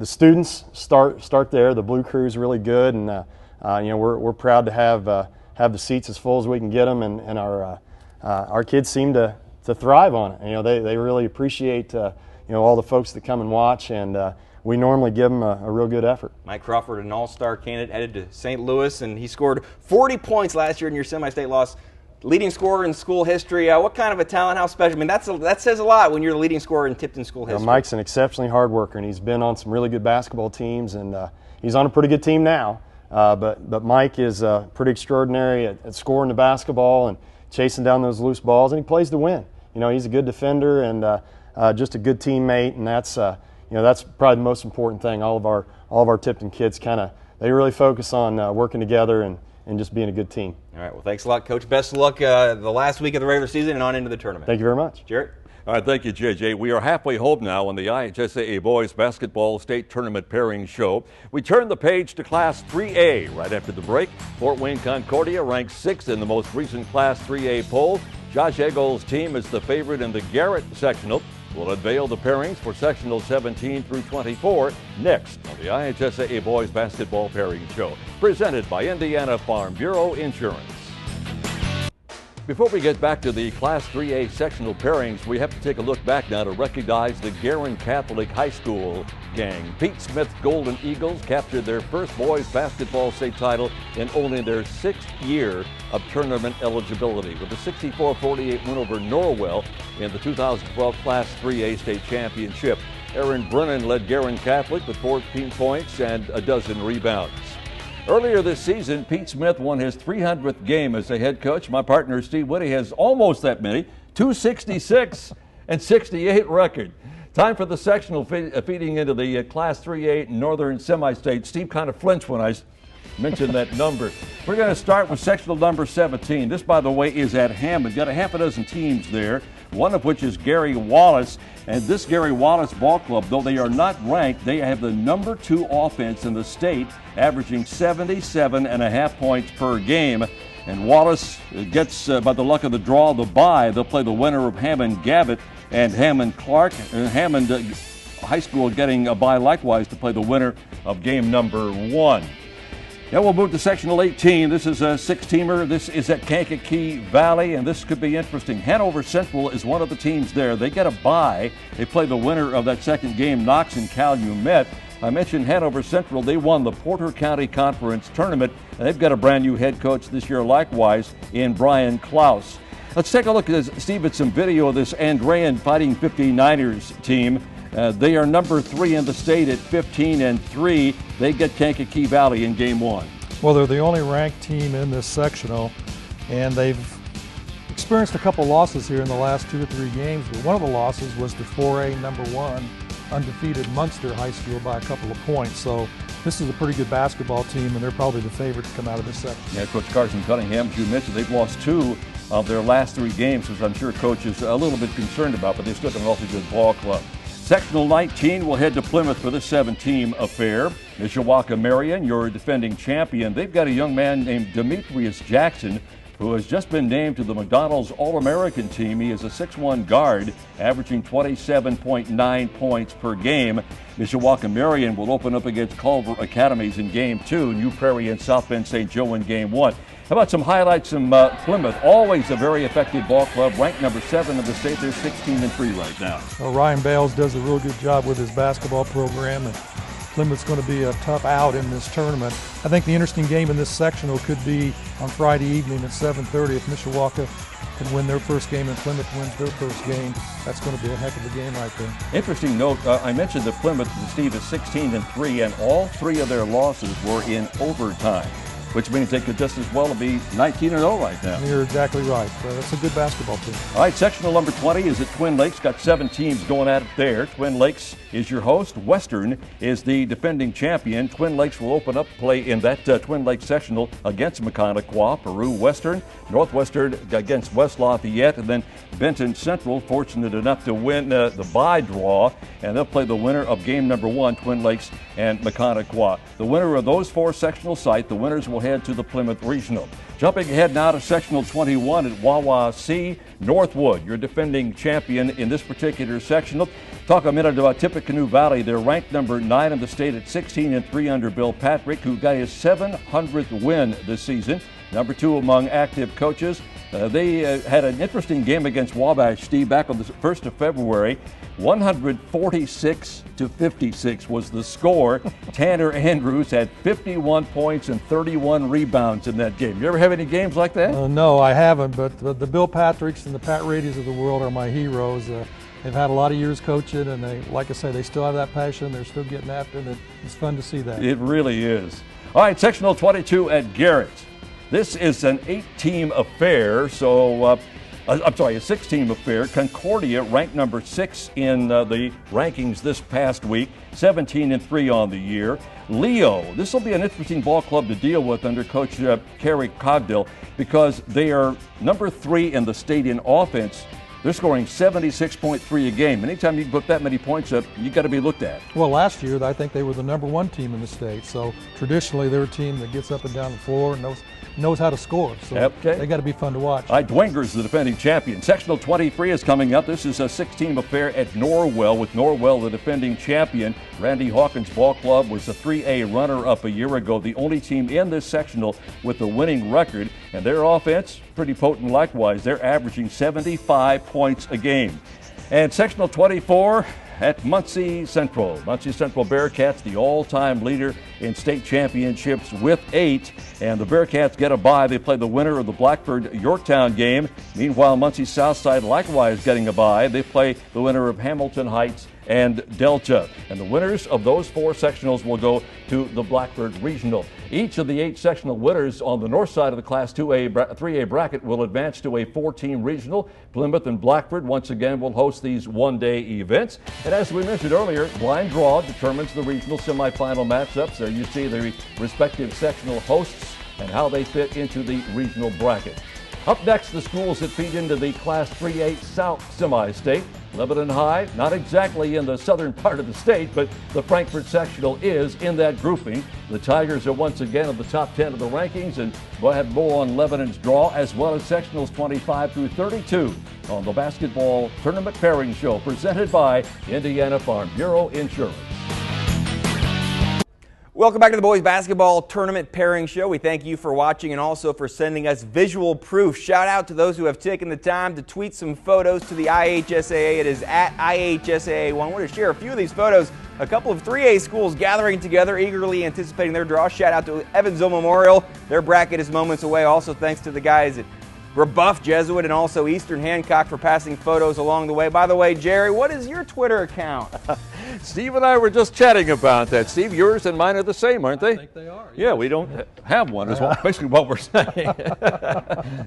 students start there. The Blue Crew's really good, and we're proud to have the seats as full as we can get them, and our kids seem to thrive on it. They really appreciate all the folks that come and watch, and we normally give them a real good effort. Mike Crawford, an all-star candidate, headed to St. Louis, and he scored 40 points last year in your semi-state loss. Leading scorer in school history. What kind of a talent? How special? I mean, that says a lot when you're the leading scorer in Tipton school history. Mike's an exceptionally hard worker, and he's been on some really good basketball teams, and he's on a pretty good team now. But Mike is pretty extraordinary at scoring the basketball and chasing down those loose balls, and he plays to win. He's a good defender and just a good teammate, and that's probably the most important thing. All of our Tipton kids they really focus on working together and just being a good team. All right. Well, thanks a lot, Coach. Best of luck the last week of the regular season and on into the tournament. Thank you very much. Jarrett? All right, thank you, JJ. We are halfway home now on the IHSAA Boys Basketball State Tournament Pairing Show. We turn the page to Class 3A right after the break. Fort Wayne Concordia ranked 6th in the most recent Class 3A poll. Josh Eggold's team is the favorite in the Garrett sectional. We'll unveil the pairings for sectional 17 through 24 next on the IHSAA Boys Basketball Pairing Show, presented by Indiana Farm Bureau Insurance. Before we get back to the Class 3A sectional pairings, we have to take a look back now to recognize the Guerin Catholic High School gang. Pete Smith Golden Eagles captured their first boys basketball state title in only their 6th year of tournament eligibility with a 64-48 win over Norwell in the 2012 Class 3A state championship. Aaron Brennan led Guerin Catholic with 14 points and a dozen rebounds. Earlier this season, Pete Smith won his 300th game as a head coach. My partner, Steve Witty, has almost that many, 266 and 68 record. Time for the sectional feeding into the Class 3A Northern Semi-State. Steve kind of flinched when I mentioned that number. We're going to start with sectional number 17. This, by the way, is at Hammond. Got a half a dozen teams there, one of which is Gary Wallace. And this Gary Wallace ball club, though they are not ranked, they have the number 2 offense in the state, averaging 77.5 points per game. And Wallace gets, by the luck of the draw, the bye. They'll play the winner of Hammond-Gavitt and Hammond-Clark. Hammond High School getting a bye likewise to play the winner of game number 1. Now we'll move to sectional 18. This is a 6-teamer. This is at Kankakee Valley, and this could be interesting. Hanover Central is one of the teams there. They get a bye. They play the winner of that second game, Knox and Calumet. I mentioned Hanover Central. They won the Porter County Conference Tournament, and they've got a brand new head coach this year likewise in Brian Klaus. Let's take a look at Steve at some video of this Andrean Fighting 59ers team. They are number 3 in the state at 15-3. They get Kankakee Valley in game 1. Well, they're the only ranked team in this sectional, and they've experienced a couple losses here in the last 2 or 3 games. But one of the losses was to 4A number 1 undefeated Munster High School by a couple of points. So this is a pretty good basketball team, and they're probably the favorite to come out of this section. Yeah, Coach Carson Cunningham, as you mentioned, they've lost 2 of their last 3 games, which I'm sure Coach is a little bit concerned about, but they've still got an awfully good ball club. Sectional 19 will head to Plymouth for the 7-team affair. Mishawaka Marion, your defending champion. They've got a young man named Demetrius Jackson who has just been named to the McDonald's All-American team. He is a 6'1 guard, averaging 27.9 points per game. Mishawaka Marion will open up against Culver Academies in game 2, New Prairie and South Bend St. Joe in game 1. How about some highlights from Plymouth? Always a very effective ball club, ranked number 7 in the state. They're 16-3 right now. Well, Ryan Bales does a real good job with his basketball program, and Plymouth's going to be a tough out in this tournament. I think the interesting game in this sectional could be on Friday evening at 7:30 if Mishawaka can win their first game and Plymouth wins their first game, that's going to be a heck of a game right there. Interesting note, I mentioned that Plymouth, Steve, is 16-3, and all 3 of their losses were in overtime, which means they could just as well be 19-0 right now. You're exactly right. That's a good basketball team. All right, sectional number 20 is at Twin Lakes. Got 7 teams going at it there. Twin Lakes is your host. Western is the defending champion. Twin Lakes will open up play in that Twin Lakes sectional against Mechaniqua, Peru Western, Northwestern against West Lafayette, and then Benton Central, fortunate enough to win the bye draw, and they'll play the winner of game number 1, Twin Lakes and Mechaniqua. The winner of those 4 sectional sites, the winners will head to the Plymouth Regional. Jumping ahead now to sectional 21 at Wawasee, Northwood, your defending champion in this particular sectional. Talk a minute about Tippecanoe Valley. They're ranked number 9 in the state at 16-3 under Bill Patrick, who got his 700th win this season. Number 2 among active coaches. They had an interesting game against Wabash, Steve, back on the 1st of February. 146-56 was the score. Tanner Andrews had 51 points and 31 rebounds in that game. You ever have any games like that? No, I haven't, but the Bill Patricks and the Pat Rady's of the world are my heroes. They've had a lot of years coaching, and they, like I say, they still have that passion. They're still getting after it. It's fun to see that. It really is. All right, sectional 22 at Garrett. This is an 8-team affair, so a 6-team affair. Concordia ranked number 6 in the rankings this past week, 17-3 on the year. Leo, this will be an interesting ball club to deal with under Coach Kerry Cogdill, because they are number 3 in the state in offense. They're scoring 76.3 a game. Anytime you can put that many points up, you got to be looked at. Well, last year I think they were the number 1 team in the state. So traditionally they're a team that gets up and down the floor and knows how to score. So they got to be fun to watch. All right, Dwangers, the defending champion. Sectional 23 is coming up. This is a 6-team affair at Norwell, with Norwell the defending champion. Randy Hawkins Ball Club was a 3A runner-up a year ago, the only team in this sectional with a winning record, and their offense pretty potent likewise. They're averaging 75 points a game. And sectional 24 at Muncie Central. Muncie Central Bearcats, the all-time leader in state championships with 8. And the Bearcats get a bye. They play the winner of the Blackford-Yorktown game. Meanwhile, Muncie Southside likewise getting a bye. They play the winner of Hamilton Heights and Delta. And the winners of those 4 sectionals will go to the Blackford Regional. Each of the 8 sectional winners on the north side of the Class 3A bracket will advance to a 4-team regional. Plymouth and Blackford once again will host these one-day events. And as we mentioned earlier, blind draw determines the regional semifinal matchups. There you see the respective sectional hosts and how they fit into the regional bracket. Up next, the schools that feed into the Class 3A South semi-state. Lebanon High, not exactly in the southern part of the state, but the Frankfort sectional is in that grouping. The Tigers are once again in the top 10 of the rankings, and we'll have more on Lebanon's draw as well as sectionals 25 through 32 on the Basketball Tournament Pairing Show, presented by Indiana Farm Bureau Insurance. Welcome back to the Boys Basketball Tournament Pairing Show. We thank you for watching and also for sending us visual proof. Shout out to those who have taken the time to tweet some photos to the IHSAA. It is at IHSAA1. I want to share a few of these photos. A couple of 3A schools gathering together, eagerly anticipating their draw. Shout out to Evansville Memorial. Their bracket is moments away. Also thanks to the guys at Rebuff Jesuit and also Eastern Hancock for passing photos along the way. By the way, Jerry, what is your Twitter account? Steve and I were just chatting about that. Steve, yours and mine are the same, aren't they? I think they are. Yeah, we don't have one, is basically what we're saying.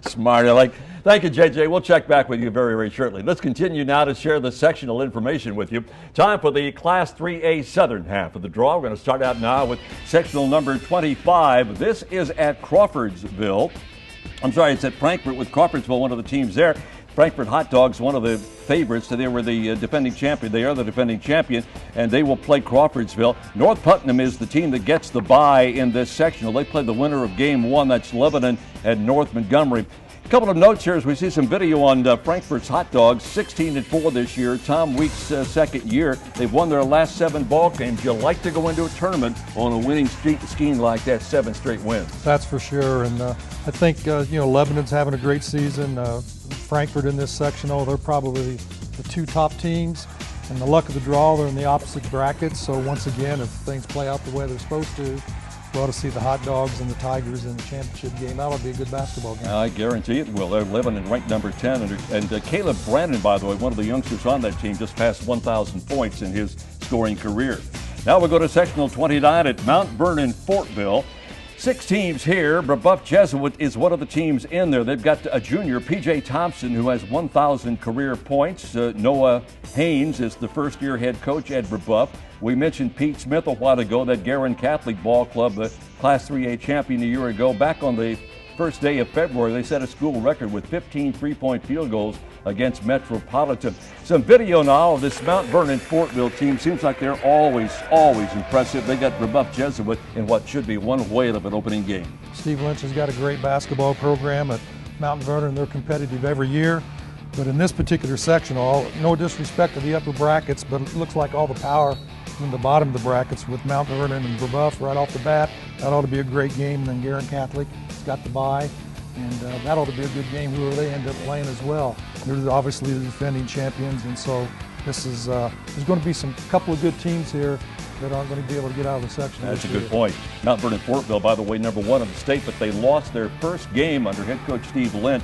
Smart. Thank you, JJ. We'll check back with you very, very shortly. Let's continue now to share the sectional information with you. Time for the Class 3A Southern half of the draw. We're going to start out now with sectional number 25. This is at Crawfordsville. It's at Frankfort with Crawfordsville, one of the teams there. Frankfort Hot Dogs, one of the favorites. They were the defending champion. They are the defending champion, and they will play Crawfordsville. North Putnam is the team that gets the bye in this sectional. They play the winner of Game 1. That's Lebanon and North Montgomery. A couple of notes here as we see some video on Frankfort's Hot Dogs, 16-4 this year. Tom Weeks' second year. They've won their last 7 ball games. You like to go into a tournament on a winning scheme like that, 7 straight wins. That's for sure. And I think, Lebanon's having a great season. Frankfort in this sectional, they're probably the 2 top teams. And the luck of the draw, they're in the opposite brackets. So once again, if things play out the way they're supposed to, We ought to see the Hot Dogs and the Tigers in the championship game. That'll be a good basketball game. I guarantee it will. They're living in ranked number 10. And Caleb Brandon, by the way, one of the youngsters on that team, just passed 1,000 points in his scoring career. Now we'll go to sectional 29 at Mount Vernon, Fortville. 6 teams here. Brebeuf Jesuit is one of the teams in there. They've got a junior, P.J. Thompson, who has 1,000 career points. Noah Haynes is the first-year head coach at Brebeuf. We mentioned Pete Smith a while ago, that Guerin Catholic Ball Club, the Class 3A champion a year ago. Back on the first day of February, they set a school record with 15 three-point field goals against Metropolitan. Some video now of this Mount Vernon Fortville team. Seems like they're always impressive. They got Brebeuf Jesuit in what should be one whale of an opening game. Steve Lynch has got a great basketball program at Mount Vernon. They're competitive every year. But in this particular sectional, no disrespect to the upper brackets, but it looks like all the power in the bottom of the brackets with Mount Vernon and Brebeuf right off the bat. That ought to be a great game. And then Guerin Catholic has got the bye. And that ought to be a good game, who they end up playing as well. They're obviously the defending champions, and so this is there's going to be some couple of good teams here that aren't going to be able to get out of the section. That's a good point. Mount Vernon Fortville, by the way, number 1 in the state, but they lost their first game under head coach Steve Lynch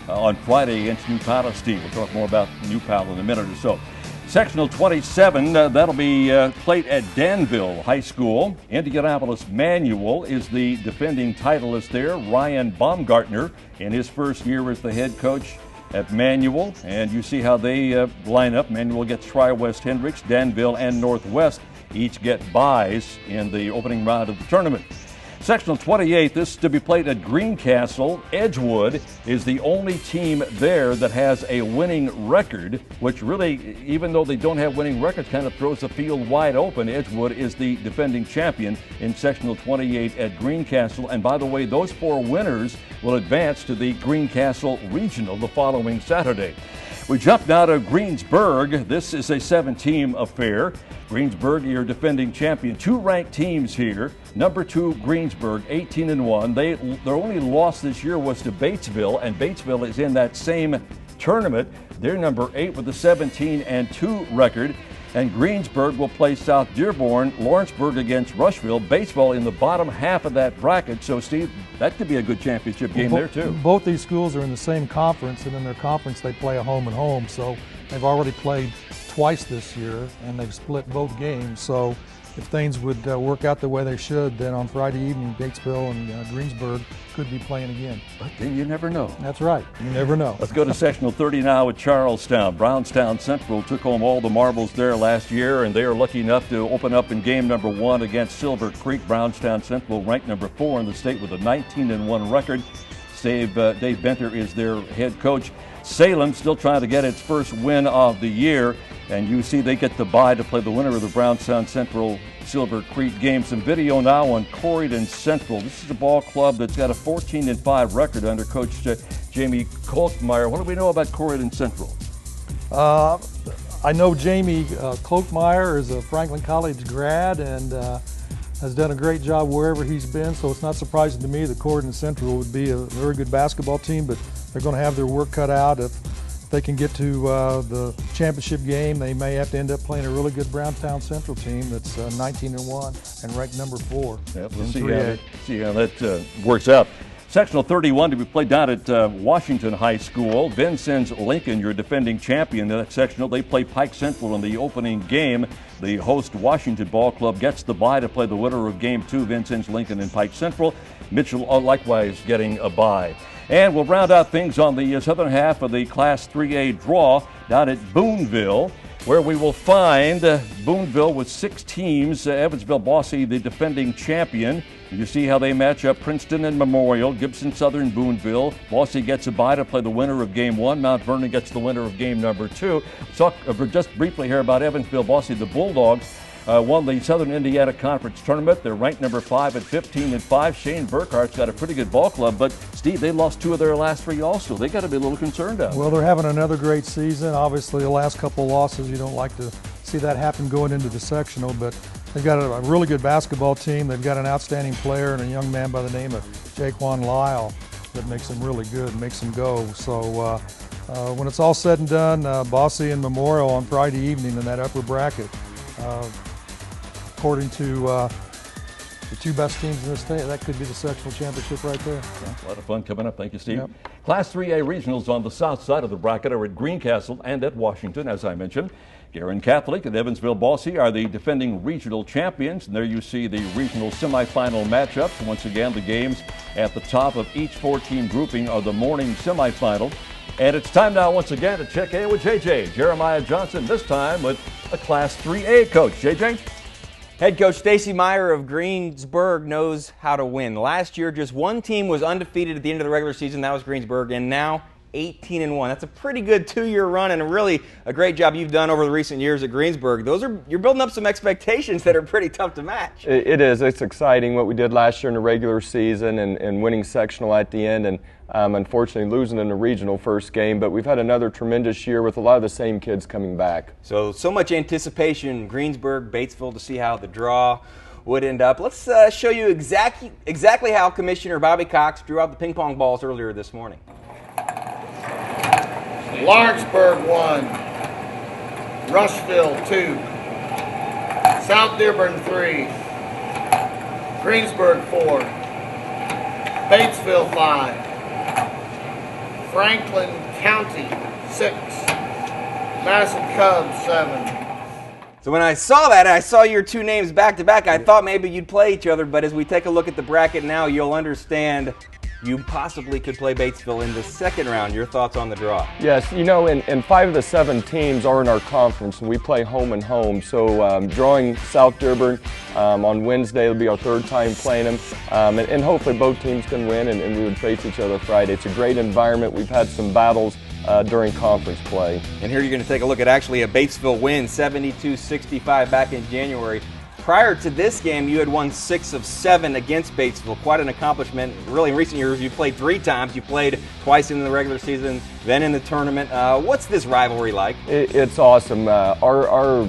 on Friday against New Palestine. We'll talk more about New Pal in a minute or so. Sectional 27, that'll be played at Danville High School. Indianapolis Manual is the defending titleist there. Ryan Baumgartner in his first year as the head coach at Manual. And you see how they line up. Manual gets Tri-West Hendricks, Danville, and Northwest each get byes in the opening round of the tournament. Sectional 28, this is to be played at Greencastle. Edgewood is the only team there that has a winning record, which really, even though they don't have winning records, kind of throws the field wide open. Edgewood is the defending champion in Sectional 28 at Greencastle. And by the way, those 4 winners will advance to the Greencastle Regional the following Saturday. We jump now to Greensburg. This is a 7-team affair. Greensburg, your defending champion. 2 ranked teams here. Number 2, Greensburg, 18-1. Their only loss this year was to Batesville, and Batesville is in that same tournament. They're number 8 with a 17-2 record. And Greensburg will play South Dearborn, Lawrenceburg against Rushville, Batesville in the bottom half of that bracket. So, Steve, that could be a good championship game there, too. Both these schools are in the same conference, and in their conference they play a home and home. So they've already played twice this year, and they've split both games. So if things would work out the way they should, then on Friday evening, Batesville and Greensburg could be playing again. But then you never know. That's right. You never know. Let's go to Sectional 30 now at Charlestown. Brownstown Central took home all the marbles there last year, and they are lucky enough to open up in game number 1 against Silver Creek. Brownstown Central ranked number 4 in the state with a 19-1 record. Dave Benter is their head coach. Salem still trying to get its first win of the year, and you see they get the bye to play the winner of the Brownstown Central Silver Creek game. Some video now on Corydon Central. This is a ball club that's got a 14-5 record under Coach Jamie Kolkmeyer. What do we know about Corydon Central? I know Jamie Kolkmeyer is a Franklin College grad and has done a great job wherever he's been, so it's not surprising to me that Corydon Central would be a very good basketball team, but they're going to have their work cut out. If they can get to the championship game, they may have to end up playing a really good Brownstown Central team that's 19-1 and ranked number 4. Yep, we'll see how that works out. Sectional 31 to be played down at Washington High School. Vincennes Lincoln, your defending champion in that sectional. They play Pike Central in the opening game. The host Washington Ball Club gets the bye to play the winner of Game 2, Vincennes Lincoln and Pike Central. Mitchell likewise getting a bye. And we'll round out things on the southern half of the Class 3A draw down at Boonville, where we will find Boonville with 6 teams. Evansville Bossy, the defending champion. You see how they match up: Princeton and Memorial, Gibson Southern, Boonville. Bossy gets a bye to play the winner of Game 1. Mount Vernon gets the winner of Game number 2. Talk just briefly here about Evansville Bossy. The Bulldogs won the Southern Indiana Conference Tournament. They're ranked number 5 at 15-5. Shane Burkhart's got a pretty good ball club, but Steve, they lost 2 of their last 3 also. They got to be a little concerned now. Well, they're having another great season. Obviously, the last couple losses, you don't like to see that happen going into the sectional, but they've got a really good basketball team. They've got an outstanding player and a young man by the name of Jaquan Lyle that makes them really good, makes them go. So when it's all said and done, Bossy and Memorial on Friday evening in that upper bracket. According to the two best teams in the state. That could be the sectional championship right there. Yeah, a lot of fun coming up. Thank you, Steve. Yep. Class 3A regionals on the south side of the bracket are at Greencastle and at Washington, as I mentioned. Garin Catholic and Evansville Bosse are the defending regional champions. And there you see the regional semifinal matchups. Once again, the games at the top of each 4-team grouping are the morning semifinal. And it's time now once again to check in with JJ. Jeremiah Johnson, this time with a Class 3A coach. JJ? Head coach Stacy Meyer of Greensburg knows how to win. Last year, just one team was undefeated at the end of the regular season. That was Greensburg. And now 18-1. That's a pretty good 2-year run, and really a great job you've done over the recent years at Greensburg. You're building up some expectations that are pretty tough to match. It is. It's exciting what we did last year in the regular season and winning sectional at the end, and unfortunately losing in the regional first game. But we've had another tremendous year with a lot of the same kids coming back. So much anticipation, Greensburg, Batesville, to see how the draw would end up. Let's show you exactly how Commissioner Bobby Cox drew out the ping pong balls earlier this morning. Lawrenceburg 1, Rushville 2, South Dearborn 3, Greensburg 4, Batesville 5, Franklin County 6, Madison Cubs 7. So when I saw that, I saw your two names back to back, I thought maybe you'd play each other, but as we take a look at the bracket now, you'll understand you possibly could play Batesville in the second round. Your thoughts on the draw? Yes, you know, and 5 of the 7 teams are in our conference, and we play home and home. So drawing South Dearborn on Wednesday will be our 3rd time playing them, and hopefully both teams can win, and we would face each other Friday. It's a great environment. We've had some battles during conference play. And here you're going to take a look at actually a Batesville win, 72-65 back in January. Prior to this game, you had won 6 of 7 against Batesville. Quite an accomplishment. Really, in recent years, you played 3 times. You played twice in the regular season, then in the tournament. What's this rivalry like? It's awesome. Our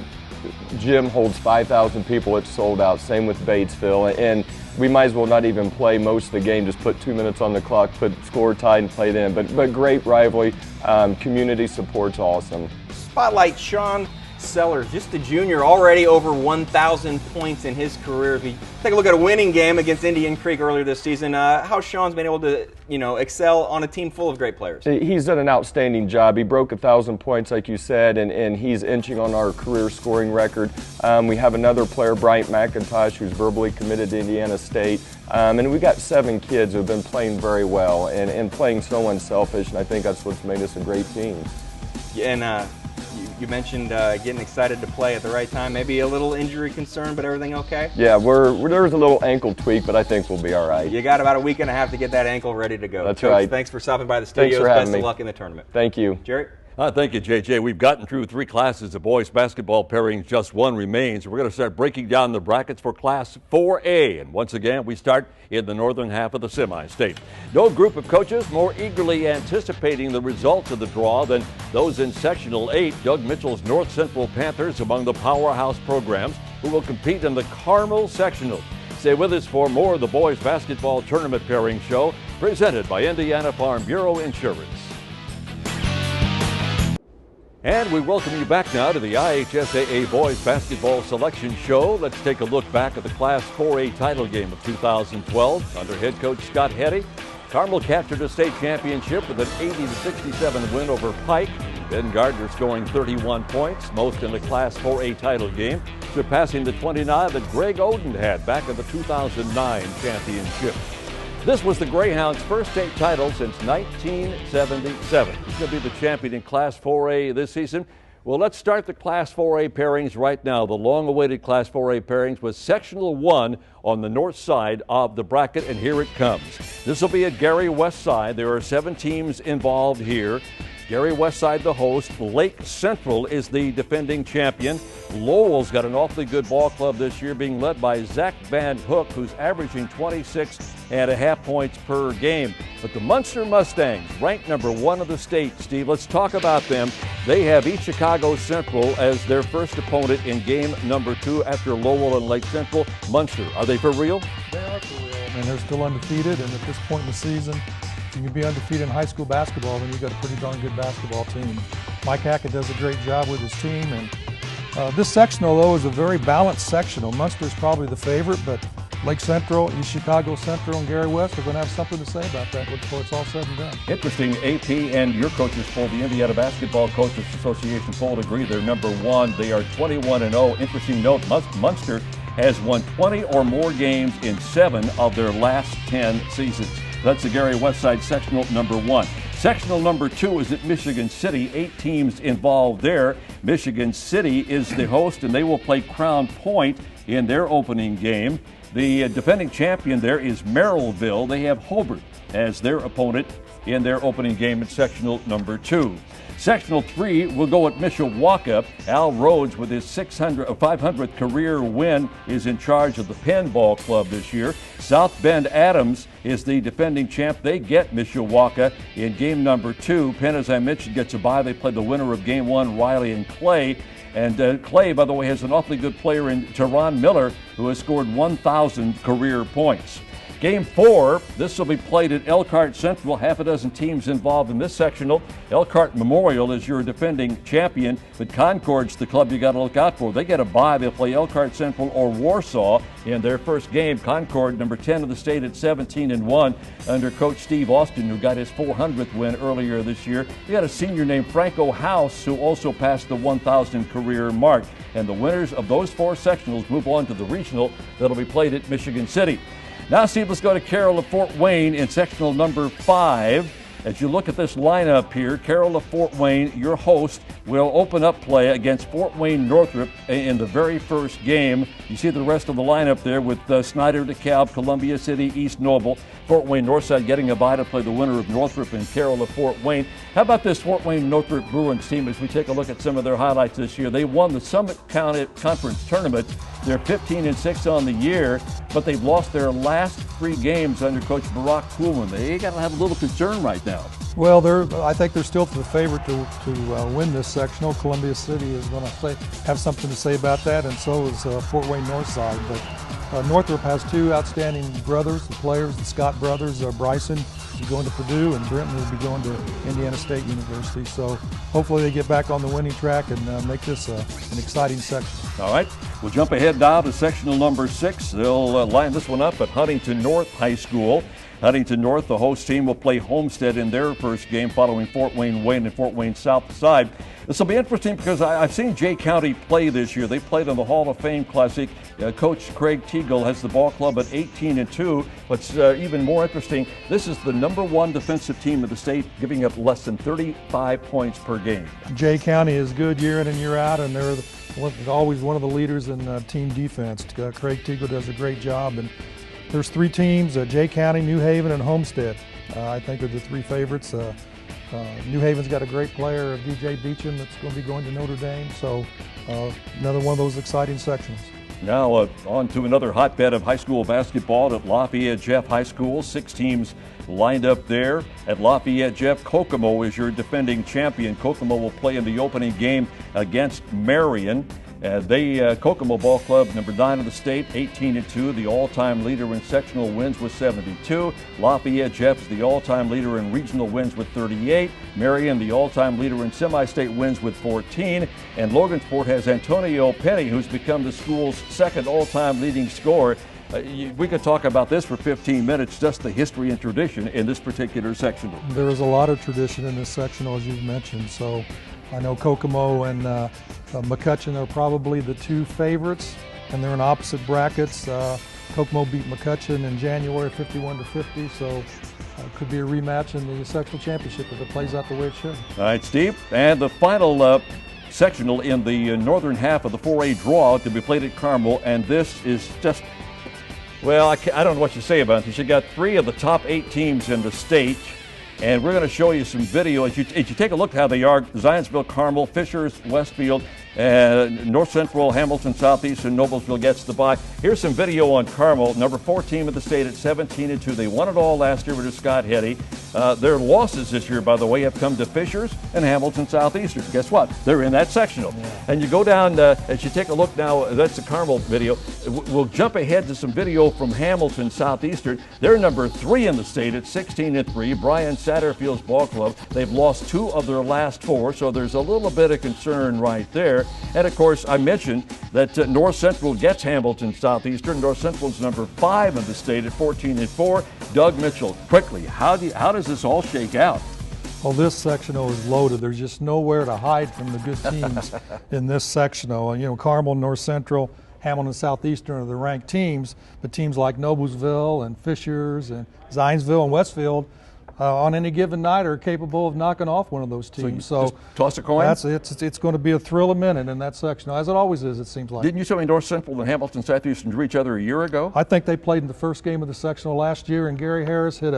gym holds 5,000 people. It's sold out. Same with Batesville. And we might as well not even play most of the game. Just put 2 minutes on the clock, put score tied, and play then. But great rivalry. Community support's awesome. Spotlight Sean Sellers, just a junior, already over 1,000 points in his career. If we take a look at a winning game against Indian Creek earlier this season, how Sean's been able to, excel on a team full of great players. He's done an outstanding job. He broke 1,000 points, like you said, and he's inching on our career scoring record. We have another player, Bryant McIntosh, who's verbally committed to Indiana State. And we got 7 kids who have been playing very well and playing so unselfish, and I think that's what's made us a great team. And you mentioned getting excited to play at the right time. Maybe a little injury concern, but everything okay? Yeah, there's a little ankle tweak, but I think we'll be all right. You got about a week and a half to get that ankle ready to go. That's Coach, right. Thanks for stopping by the studios. Thanks for having Best me. of luck in the tournament. Thank you. Jerry? Thank you, JJ. We've gotten through 3 classes of boys basketball pairings. Just 1 remains. We're going to start breaking down the brackets for Class 4A. And once again, we start in the northern half of the semi-state. No group of coaches more eagerly anticipating the results of the draw than those in Sectional 8. Doug Mitchell's North Central Panthers among the powerhouse programs who will compete in the Carmel Sectional. Stay with us for more of the boys basketball tournament pairing show presented by Indiana Farm Bureau Insurance. And we welcome you back now to the IHSAA Boys Basketball Selection Show. Let's take a look back at the Class 4A title game of 2012. Under head coach Scott Heddy, Carmel captured a state championship with an 80-67 win over Pike. Ben Gardner scoring 31 points, most in the Class 4A title game, surpassing the 29 that Greg Oden had back in the 2009 championship. This was the Greyhounds' first state title since 1977. Who's going to be the champion in Class 4A this season? Well, let's start the Class 4A pairings right now. The long-awaited Class 4A pairings was Sectional 1 on the north side of the bracket, and here it comes. This will be at Gary Westside. There are 7 teams involved here. Gary Westside the host. Lake Central is the defending champion. Lowell's got an awfully good ball club this year, being led by Zach Van Hook, who's averaging 26.5 points per game. But the Munster Mustangs, ranked number 1 of the state. Steve, let's talk about them. They have East Chicago Central as their first opponent in game number 2 after Lowell and Lake Central. Munster, are they for real? They are for real. I mean, they're still undefeated, and at this point in the season, if you can be undefeated in high school basketball, then you've got a pretty darn good basketball team. Mike Hackett does a great job with his team, and this sectional, though, is a very balanced sectional. Munster's probably the favorite, but Lake Central, East Chicago Central, and Gary West are going to have something to say about that before it's all said and done. Interesting, AP and your coaches poll, the Indiana Basketball Coaches Association poll, agree they're #1. They are 21-0. Interesting note, Munster has won 20 or more games in 7 of their last 10 seasons. That's the Gary Westside sectional #1. Sectional #2 is at Michigan City. 8 teams involved there. Michigan City is the host, and they will play Crown Point in their opening game. The defending champion there is Merrillville. They have Hobart as their opponent in their opening game at sectional #2. Sectional 3 will go at Mishawaka. Al Rhodes, with his 500th career win, is in charge of the Penn Ball Club this year. South Bend Adams is the defending champ. They get Mishawaka in game #2. Penn, as I mentioned, gets a bye. They play the winner of game 1, Riley and Clay. And Clay, by the way, has an awfully good player in Teron Miller, who has scored 1,000 career points. Game 4, this will be played at Elkhart Central. Half a dozen teams involved in this sectional. Elkhart Memorial is your defending champion, but Concord's the club you got to look out for. They get a bye. They'll play Elkhart Central or Warsaw in their first game. Concord, #10 of the state at 17-1 under Coach Steve Austin, who got his 400th win earlier this year. They got a senior named Franco House, who also passed the 1,000 career mark. And the winners of those 4 sectionals move on to the regional that'll be played at Michigan City. Now, Steve, let's go to Carroll of Fort Wayne in sectional #5. As you look at this lineup here, Carroll of Fort Wayne, your host, will open up play against Fort Wayne Northrop in the very first game. You see the rest of the lineup there with Snyder, DeKalb, Columbia City, East Noble, Fort Wayne Northside getting a bye to play the winner of Northrop and Carroll of Fort Wayne. How about this Fort Wayne Northrop Bruins team as we take a look at some of their highlights this year? They won the Summit County Conference Tournament. They're 15-6 on the year, but they've lost their last 3 games under Coach Barack Coolman. They got to have a little concern right now. Well, I think they're still the favorite to win this sectional. Columbia City is going to have something to say about that, and so is Fort Wayne Northside. But Northrop has 2 outstanding brothers, the players, the Scott brothers. Bryson is going to Purdue, and Brenton will be going to Indiana State University. So hopefully they get back on the winning track and make this an exciting section. All right, we'll jump ahead now to sectional #6. They'll line this one up at Huntington North High School. Huntington North, the host team, will play Homestead in their first game following Fort Wayne Wayne and Fort Wayne South Side. This will be interesting because I've seen Jay County play this year. They played in the Hall of Fame Classic. Coach Craig Teagle has the ball club at 18-2. What's even more interesting, this is the #1 defensive team of the state, giving up less than 35 points per game. Jay County is good year in and year out, and they're always one of the leaders in team defense. Craig Teagle does a great job, and there's 3 teams, Jay County, New Haven, and Homestead. I think are the 3 favorites. New Haven's got a great player, DJ Beecham, that's going to be going to Notre Dame. So another one of those exciting sections. Now on to another hotbed of high school basketball at Lafayette Jeff High School. 6 teams lined up there. At Lafayette Jeff, Kokomo is your defending champion. Kokomo will play in the opening game against Marion. Kokomo Ball Club, #9 of the state, 18-2. The all-time leader in sectional wins with 72. Lafayette Jeff is the all-time leader in regional wins with 38. Marion, the all-time leader in semi-state wins with 14. And Logansport has Antonio Penny, who's become the school's 2nd all-time leading scorer. We could talk about this for 15 minutes, just the history and tradition in this particular sectional. There is a lot of tradition in this sectional, as you've mentioned. So I know Kokomo and McCutcheon are probably the 2 favorites, and they're in opposite brackets. Kokomo beat McCutcheon in January 51-50, so it could be a rematch in the sectional championship if it plays out the way it should. All right, Steve, and the final sectional in the northern half of the 4A draw to be played at Carmel, and this is just, well, I don't know what you say about it. You got 3 of the top 8 teams in the state. And we're going to show you some video as you take a look at how they are. Zionsville, Carmel, Fishers, Westfield, North Central, Hamilton, Southeast, and Noblesville gets the bye. Here's some video on Carmel, #4 team of the state at 17-2. They won it all last year with Scott Heddy. Their losses this year, by the way, have come to Fishers and Hamilton Southeastern. Guess what? They're in that sectional. Yeah. And you go down, as you take a look now, that's the Carmel video. We'll jump ahead to some video from Hamilton Southeastern. They're #3 in the state at 16-3. Brian Satterfield's ball club. They've lost 2 of their last 4, so there's a little bit of concern right there. And of course, I mentioned that North Central gets Hamilton Southeastern. North Central's number 5 in the state at 14-4. Doug Mitchell, quickly, how does this all shake out? Well, this sectional is loaded. There's just nowhere to hide from the good teams in this sectional. You know, Carmel, North Central, Hamilton Southeastern are the ranked teams, but teams like Noblesville and Fishers and Zionsville and Westfield on any given night are capable of knocking off one of those teams. So just toss a coin? It's going to be a thrill a minute in that sectional, as it always is, it seems like. Didn't you tell me North Central and Hamilton Southeastern drew each other a year ago? I think they played in the first game of the sectional last year, and Gary Harris hit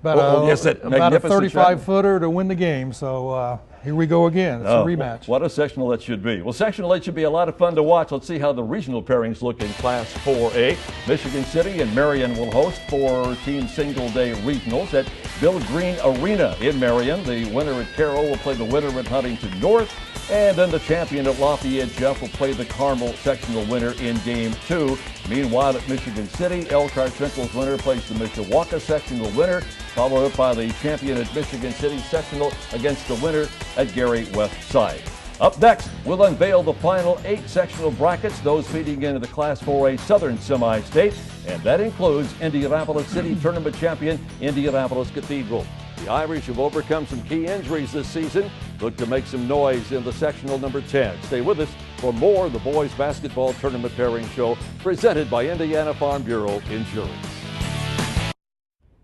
about a 35-footer to win the game. So here we go again. It's a rematch. What a sectional that should be. Well, Sectional 8 should be a lot of fun to watch. Let's see how the regional pairings look in Class 4A. Michigan City and Marion will host 4-team single-day regionals at Bill Green Arena in Marion. The winner at Carroll will play the winner at Huntington North. And then the champion at Lafayette, Jeff, will play the Carmel sectional winner in Game 2. Meanwhile, at Michigan City, Elkhart Central's winner plays the Mishawaka sectional winner, followed up by the champion at Michigan City sectional against the winner at Gary West Side. Up next, we'll unveil the final 8 sectional brackets, those feeding into the Class 4A Southern Semi-State, and that includes Indianapolis City Tournament champion Indianapolis Cathedral. The Irish have overcome some key injuries this season. Look to make some noise in the sectional number 10. Stay with us for more of the Boys Basketball Tournament Pairing Show presented by Indiana Farm Bureau Insurance.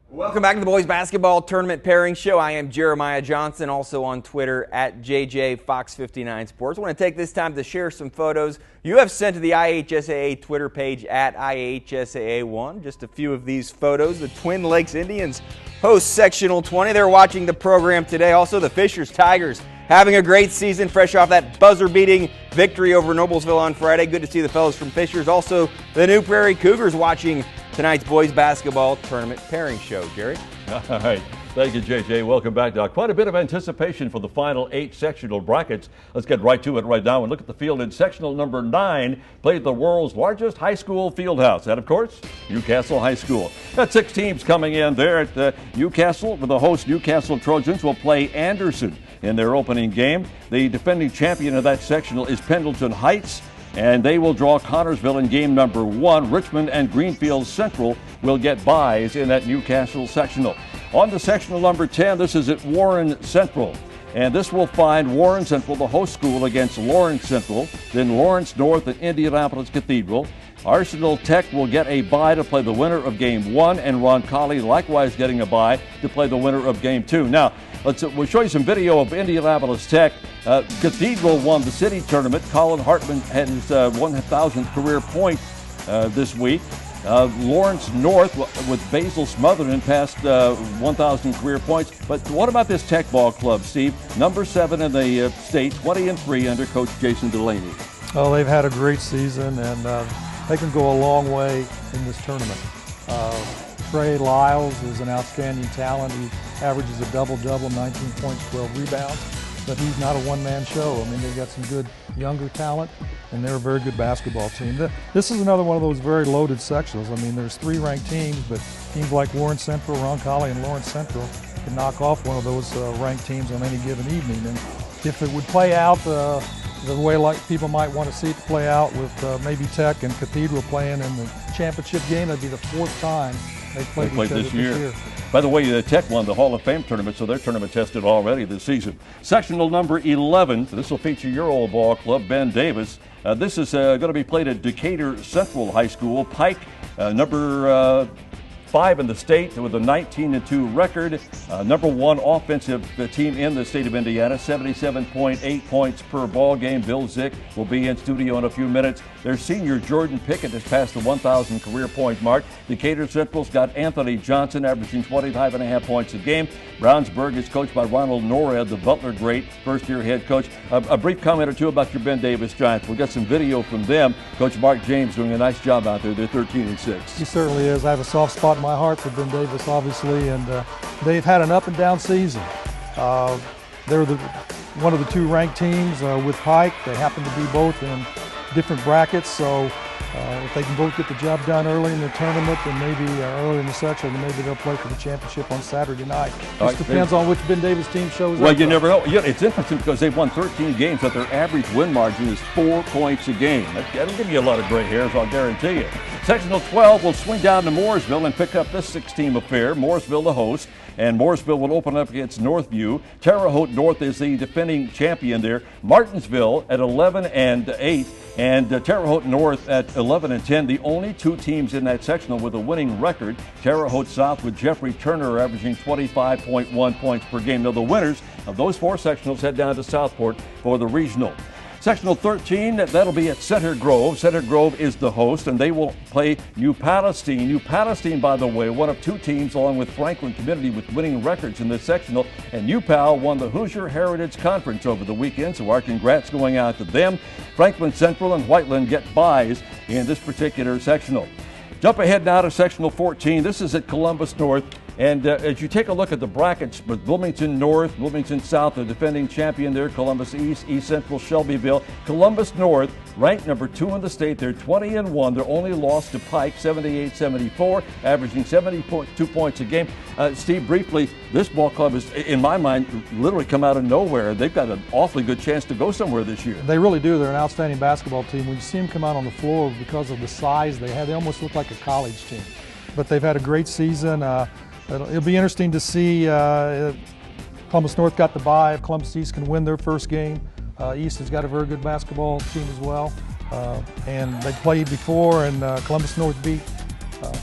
Welcome back to the Boys Basketball Tournament Pairing Show. I am Jeremiah Johnson, also on Twitter at JJFox59 Sports. I want to take this time to share some photos you have sent to the IHSAA Twitter page at IHSAA1. Just a few of these photos. The Twin Lakes Indians host Sectional 20. They're watching the program today. Also, the Fishers Tigers having a great season, fresh off that buzzer-beating victory over Noblesville on Friday. Good to see the fellows from Fishers. Also, the New Prairie Cougars watching tonight's Boys Basketball Tournament Pairing Show. Jerry? All right. Thank you, JJ. Welcome back, Doc. Quite a bit of anticipation for the final 8 sectional brackets. Let's get right to it right now and look at the field in sectional number 9. Played the world's largest high school field house. That, of course, Newcastle High School. Got 6 teams coming in there at Newcastle. The host Newcastle Trojans will play Anderson in their opening game. The defending champion of that sectional is Pendleton Heights, and they will draw Connorsville in game number 1. Richmond and Greenfield Central will get byes in that Newcastle sectional. On to sectional number 10, this is at Warren Central. And this will find Warren Central, the host school, against Lawrence Central, then Lawrence North and Indianapolis Cathedral. Arsenal Tech will get a bye to play the winner of game 1, and Roncalli likewise getting a bye to play the winner of game 2. Now, we'll show you some video of Indianapolis Tech. Cathedral won the city tournament. Colin Hartman had his 1,000th career point this week. Lawrence North with Basil Smotherman passed 1,000 career points. But what about this Tech ball club, Steve? Number 7 in the state, 20-3 under Coach Jason Delaney. Well, they've had a great season, and they can go a long way in this tournament. Trey Lyles is an outstanding talent. He averages a double-double, 19 points, 12 rebounds. But he's not a one-man show. I mean, they've got some good younger talent, and they're a very good basketball team. This is another one of those very loaded sectionals. I mean, there's 3 ranked teams, but teams like Warren Central, Roncalli, and Lawrence Central can knock off one of those ranked teams on any given evening. And if it would play out the way like people might want to see it play out with maybe Tech and Cathedral playing in the championship game, that'd be the 4th time they played each other this year. By the way, Tech won the Hall of Fame tournament, so they're tournament tested already this season. Sectional number 11, this will feature your old ball club, Ben Davis. This is going to be played at Decatur Central High School. Pike, number 5 in the state with a 19-2 record. Number 1 offensive team in the state of Indiana, 77.8 points per ball game. Bill Zick will be in studio in a few minutes. Their senior Jordan Pickett has passed the 1,000 career point mark. Decatur Central's got Anthony Johnson averaging 25.5 points a game. Brownsburg is coached by Ronald Norred, the Butler great, first-year head coach. A brief comment or two about your Ben Davis Giants. We'll get some video from them. Coach Mark James doing a nice job out there. They're 13-6. He certainly is. I have a soft spot in my heart for Ben Davis, obviously, and they've had an up and down season. They're one of the 2 ranked teams with Pike. They happen to be both in different brackets, so If they can both get the job done early in the tournament, then maybe early in the section, then maybe they'll play for the championship on Saturday night. Just depends on which Ben Davis team shows up. Well, you never know. Yeah, it's interesting because they've won 13 games, but their average win margin is 4 points a game. That'll give you a lot of gray hairs, I'll guarantee you. Sectional 12 will swing down to Mooresville and pick up this 6-team affair. Mooresville the host, and Mooresville will open up against Northview. Terre Haute North is the defending champion there. Martinsville at 11-8. And Terre Haute North at 11-10, the only 2 teams in that sectional with a winning record. Terre Haute South with Jeffrey Turner averaging 25.1 points per game. Now the winners of those 4 sectionals head down to Southport for the regional. Sectional 13, that'll be at Center Grove. Center Grove is the host, and they will play New Palestine. New Palestine, by the way, one of 2 teams along with Franklin Community with winning records in this sectional. And New Pal won the Hoosier Heritage Conference over the weekend, so our congrats going out to them. Franklin Central and Whiteland get byes in this particular sectional. Jump ahead now to sectional 14. This is at Columbus North. And as you take a look at the brackets, with Bloomington North, Bloomington South, the defending champion there, Columbus East, East Central, Shelbyville. Columbus North, ranked number 2 in the state. They're 20-1. They're only lost to Pike, 78-74, averaging 72 points a game. Steve, briefly, this ball club is, in my mind, literally come out of nowhere. They've got an awfully good chance to go somewhere this year. They really do. They're an outstanding basketball team. When you see them come out on the floor because of the size they have, they almost look like a college team. But they've had a great season. It'll be interesting to see Columbus North got the bye. If Columbus East can win their first game, East has got a very good basketball team as well. And they played before, and Columbus North beat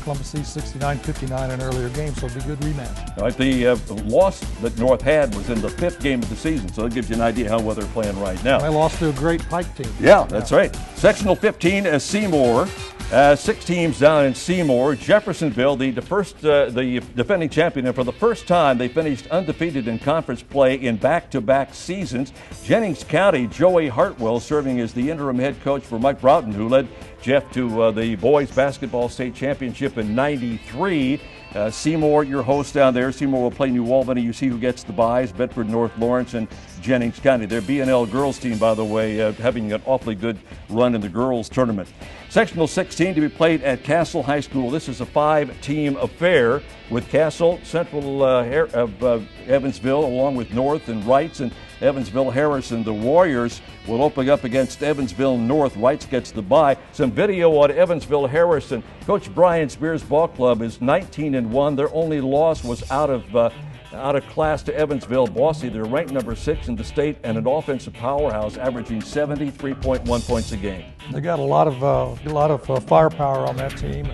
Columbus East 69-59 in an earlier game, so it'll be a good rematch. All right, the loss that North had was in the 5th game of the season, so that gives you an idea how well they're playing right now. They lost to a great Pike team. Yeah, that's right. Sectional 15 is Seymour. 6 teams down in Seymour. Jeffersonville, the defending champion, and for the first time they finished undefeated in conference play in back-to-back seasons. Jennings County, Joey Hartwell serving as the interim head coach for Mike Broughton, who led Jeff to the boys basketball state championship in '93. Seymour, your host down there. Seymour will play New Albany. You see who gets the byes: Bedford, North Lawrence, and Jennings County. Their B&L girls team, by the way, having an awfully good run in the girls tournament. Sectional 16 to be played at Castle High School. This is a 5-team affair with Castle, Central Evansville, along with North and Wrights and Evansville Harrison. The Warriors will open up against Evansville North. Wrights gets the bye. Some video on Evansville Harrison. Coach Brian Spears' ball club is 19-1. Their only loss was out of class to Evansville Bossy. They're ranked number 6 in the state and an offensive powerhouse, averaging 73.1 points a game. They got a lot of firepower on that team.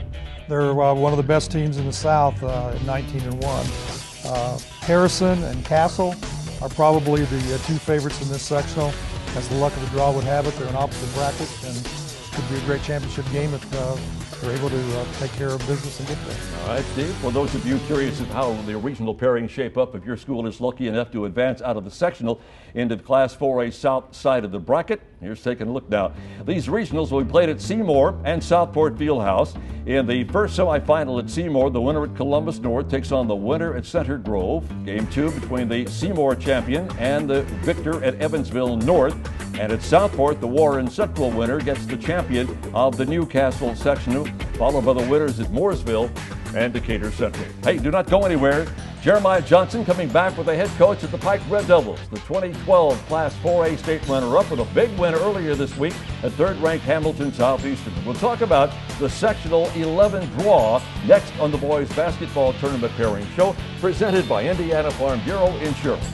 They're one of the best teams in the South at 19-1. Harrison and Castle are probably the 2 favorites in this sectional. As the luck of the draw would have it, they're in opposite brackets, and it could be a great championship game if they're able to take care of business and get there. All right, Steve. For those of you curious of how the regional pairings shape up, if your school is lucky enough to advance out of the sectional into the Class 4A south side of the bracket, here's taking a look now. These regionals will be played at Seymour and Southport Fieldhouse. In the first semifinal at Seymour, the winner at Columbus North takes on the winner at Center Grove. Game 2 between the Seymour champion and the victor at Evansville North. And at Southport, the Warren Central winner gets the champion of the Newcastle sectional, followed by the winners at Mooresville and Decatur Central. Hey, do not go anywhere. Jeremiah Johnson coming back with the head coach of the Pike Red Devils, the 2012 Class 4A state runner-up with a big win earlier this week at third-ranked Hamilton Southeastern. We'll talk about the sectional 11 draw next on the Boys Basketball Tournament Pairing Show, presented by Indiana Farm Bureau Insurance.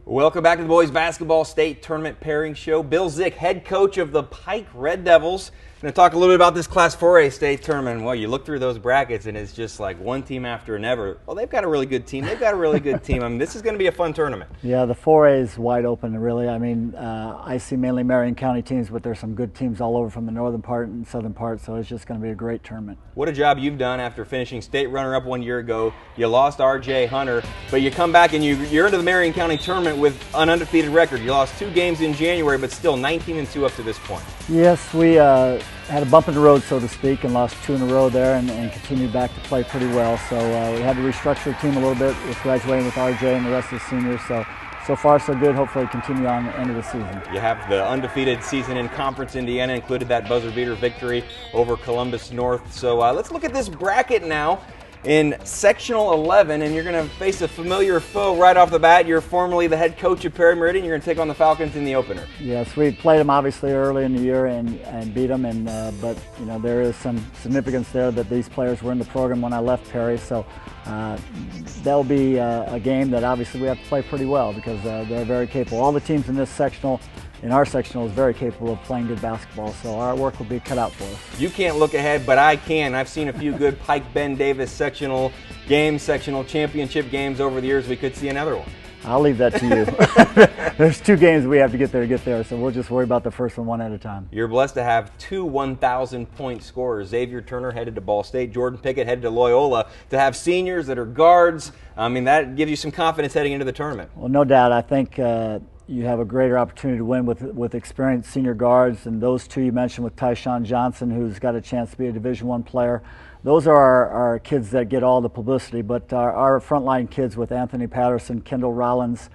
Welcome back to the Boys Basketball State Tournament Pairing Show. Bill Zick, head coach of the Pike Red Devils. Going to talk a little bit about this Class 4A state tournament. Well, you look through those brackets and it's just like one team after another. Well, they've got a really good team. They've got a really good team. I mean, this is going to be a fun tournament. Yeah, the 4A is wide open, really. I mean, I see mainly Marion County teams, but there's some good teams all over from the northern part and southern part, so it's just going to be a great tournament. What a job you've done after finishing state runner-up 1 year ago. You lost R.J. Hunter, but you come back and you're into the Marion County tournament with an undefeated record. You lost 2 games in January, but still 19-2 up to this point. Yes, we had a bump in the road, so to speak, and lost 2 in a row there and continued back to play pretty well. So we had to restructure the team a little bit with graduating with RJ and the rest of the seniors. So so far so good. Hopefully continue on the end of the season. You have the undefeated season in Conference Indiana, included that buzzer beater victory over Columbus North. So let's look at this bracket now. In sectional 11, and you're going to face a familiar foe right off the bat. You're formerly the head coach of Perry Meridian. You're going to take on the Falcons in the opener. Yes, we played them obviously early in the year and beat them, but you know there is some significance there that these players were in the program when I left Perry. So that'll be a game that obviously we have to play pretty well because they're very capable. All the teams in this sectional. In our sectional is very capable of playing good basketball, so our work will be cut out for us. You can't look ahead, but I can. I've seen a few good Pike Ben Davis sectional games, sectional championship games over the years. We could see another one. I'll leave that to you. There's 2 games we have to get there, so we'll just worry about the first one at a time. You're blessed to have 2 1,000-point scorers. Xavier Turner headed to Ball State, Jordan Pickett headed to Loyola. To have seniors that are guards, I mean, that gives you some confidence heading into the tournament. Well, no doubt. I think you have a greater opportunity to win with experienced senior guards, and those 2 you mentioned with Tyshawn Johnson, who's got a chance to be a Division I player. Those are our kids that get all the publicity, but our frontline kids with Anthony Patterson, Kendall Rollins,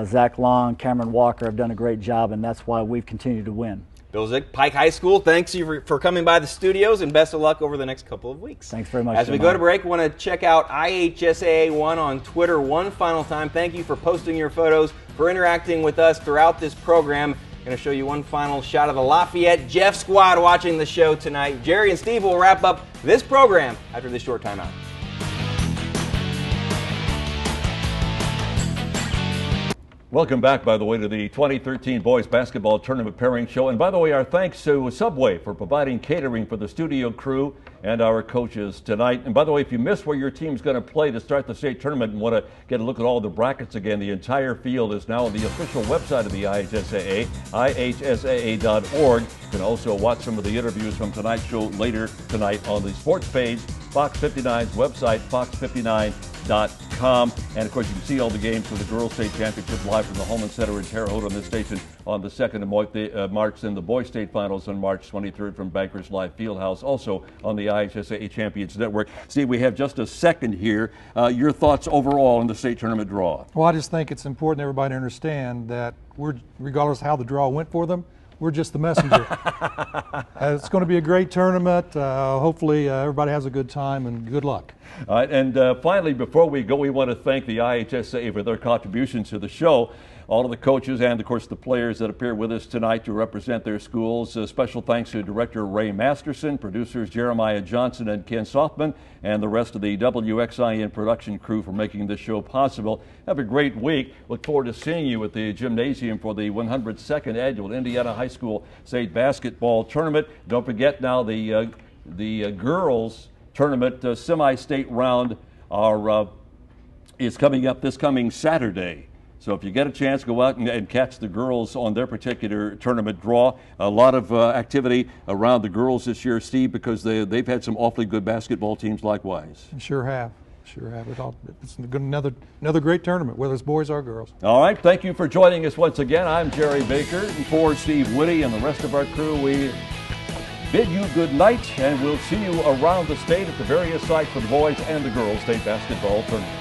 Zach Long, Cameron Walker have done a great job, and that's why we've continued to win. Bill Zick, Pike High School, thanks you for coming by the studios, and best of luck over the next couple of weeks. Thanks very much. As we go to break, we want to check out IHSAA1 on Twitter one final time. Thank you for posting your photos, for interacting with us throughout this program. Going to show you one final shot of the Lafayette Jeff squad watching the show tonight. Jerry and Steve will wrap up this program after this short timeout. Welcome back, by the way, to the 2013 Boys Basketball Tournament Pairing Show. And by the way, our thanks to Subway for providing catering for the studio crew and our coaches tonight. And by the way, if you missed where your team's going to play to start the state tournament and want to get a look at all the brackets again, the entire field is now on the official website of the IHSAA, ihsaa.org. You can also watch some of the interviews from tonight's show later tonight on the sports page, Fox 59's website, fox59.com. And of course, you can see all the games for the Girls State Championship live from the Holman Center in Terre Haute on this station on the 2nd of March, and the Boys State Finals on March 23rd from Bankers Live Fieldhouse, also on the IHSAA Champions Network. Steve, we have just a second here. Your thoughts overall on the state tournament draw? Well, I just think it's important everybody to understand that regardless of how the draw went for them, we're just the messenger. It's going to be a great tournament. Hopefully everybody has a good time, and good luck. All right, and finally, before we go, we want to thank the IHSAA for their contributions to the show. All of the coaches and, of course, the players that appear with us tonight to represent their schools. Special thanks to Director Ray Masterson, producers Jeremiah Johnson and Ken Softman, and the rest of the WXIN production crew for making this show possible. Have a great week. Look forward to seeing you at the gymnasium for the 102nd Annual Indiana High School State Basketball Tournament. Don't forget now the girls tournament semi-state round is coming up this coming Saturday. So if you get a chance, go out and catch the girls on their particular tournament draw. A lot of activity around the girls this year, Steve, because they've had some awfully good basketball teams likewise. Sure have. It's another great tournament, whether it's boys or girls. All right, thank you for joining us once again. I'm Jerry Baker, and for Steve Witty and the rest of our crew, we bid you good night, and we'll see you around the state at the various sites for the boys and the girls state basketball tournament.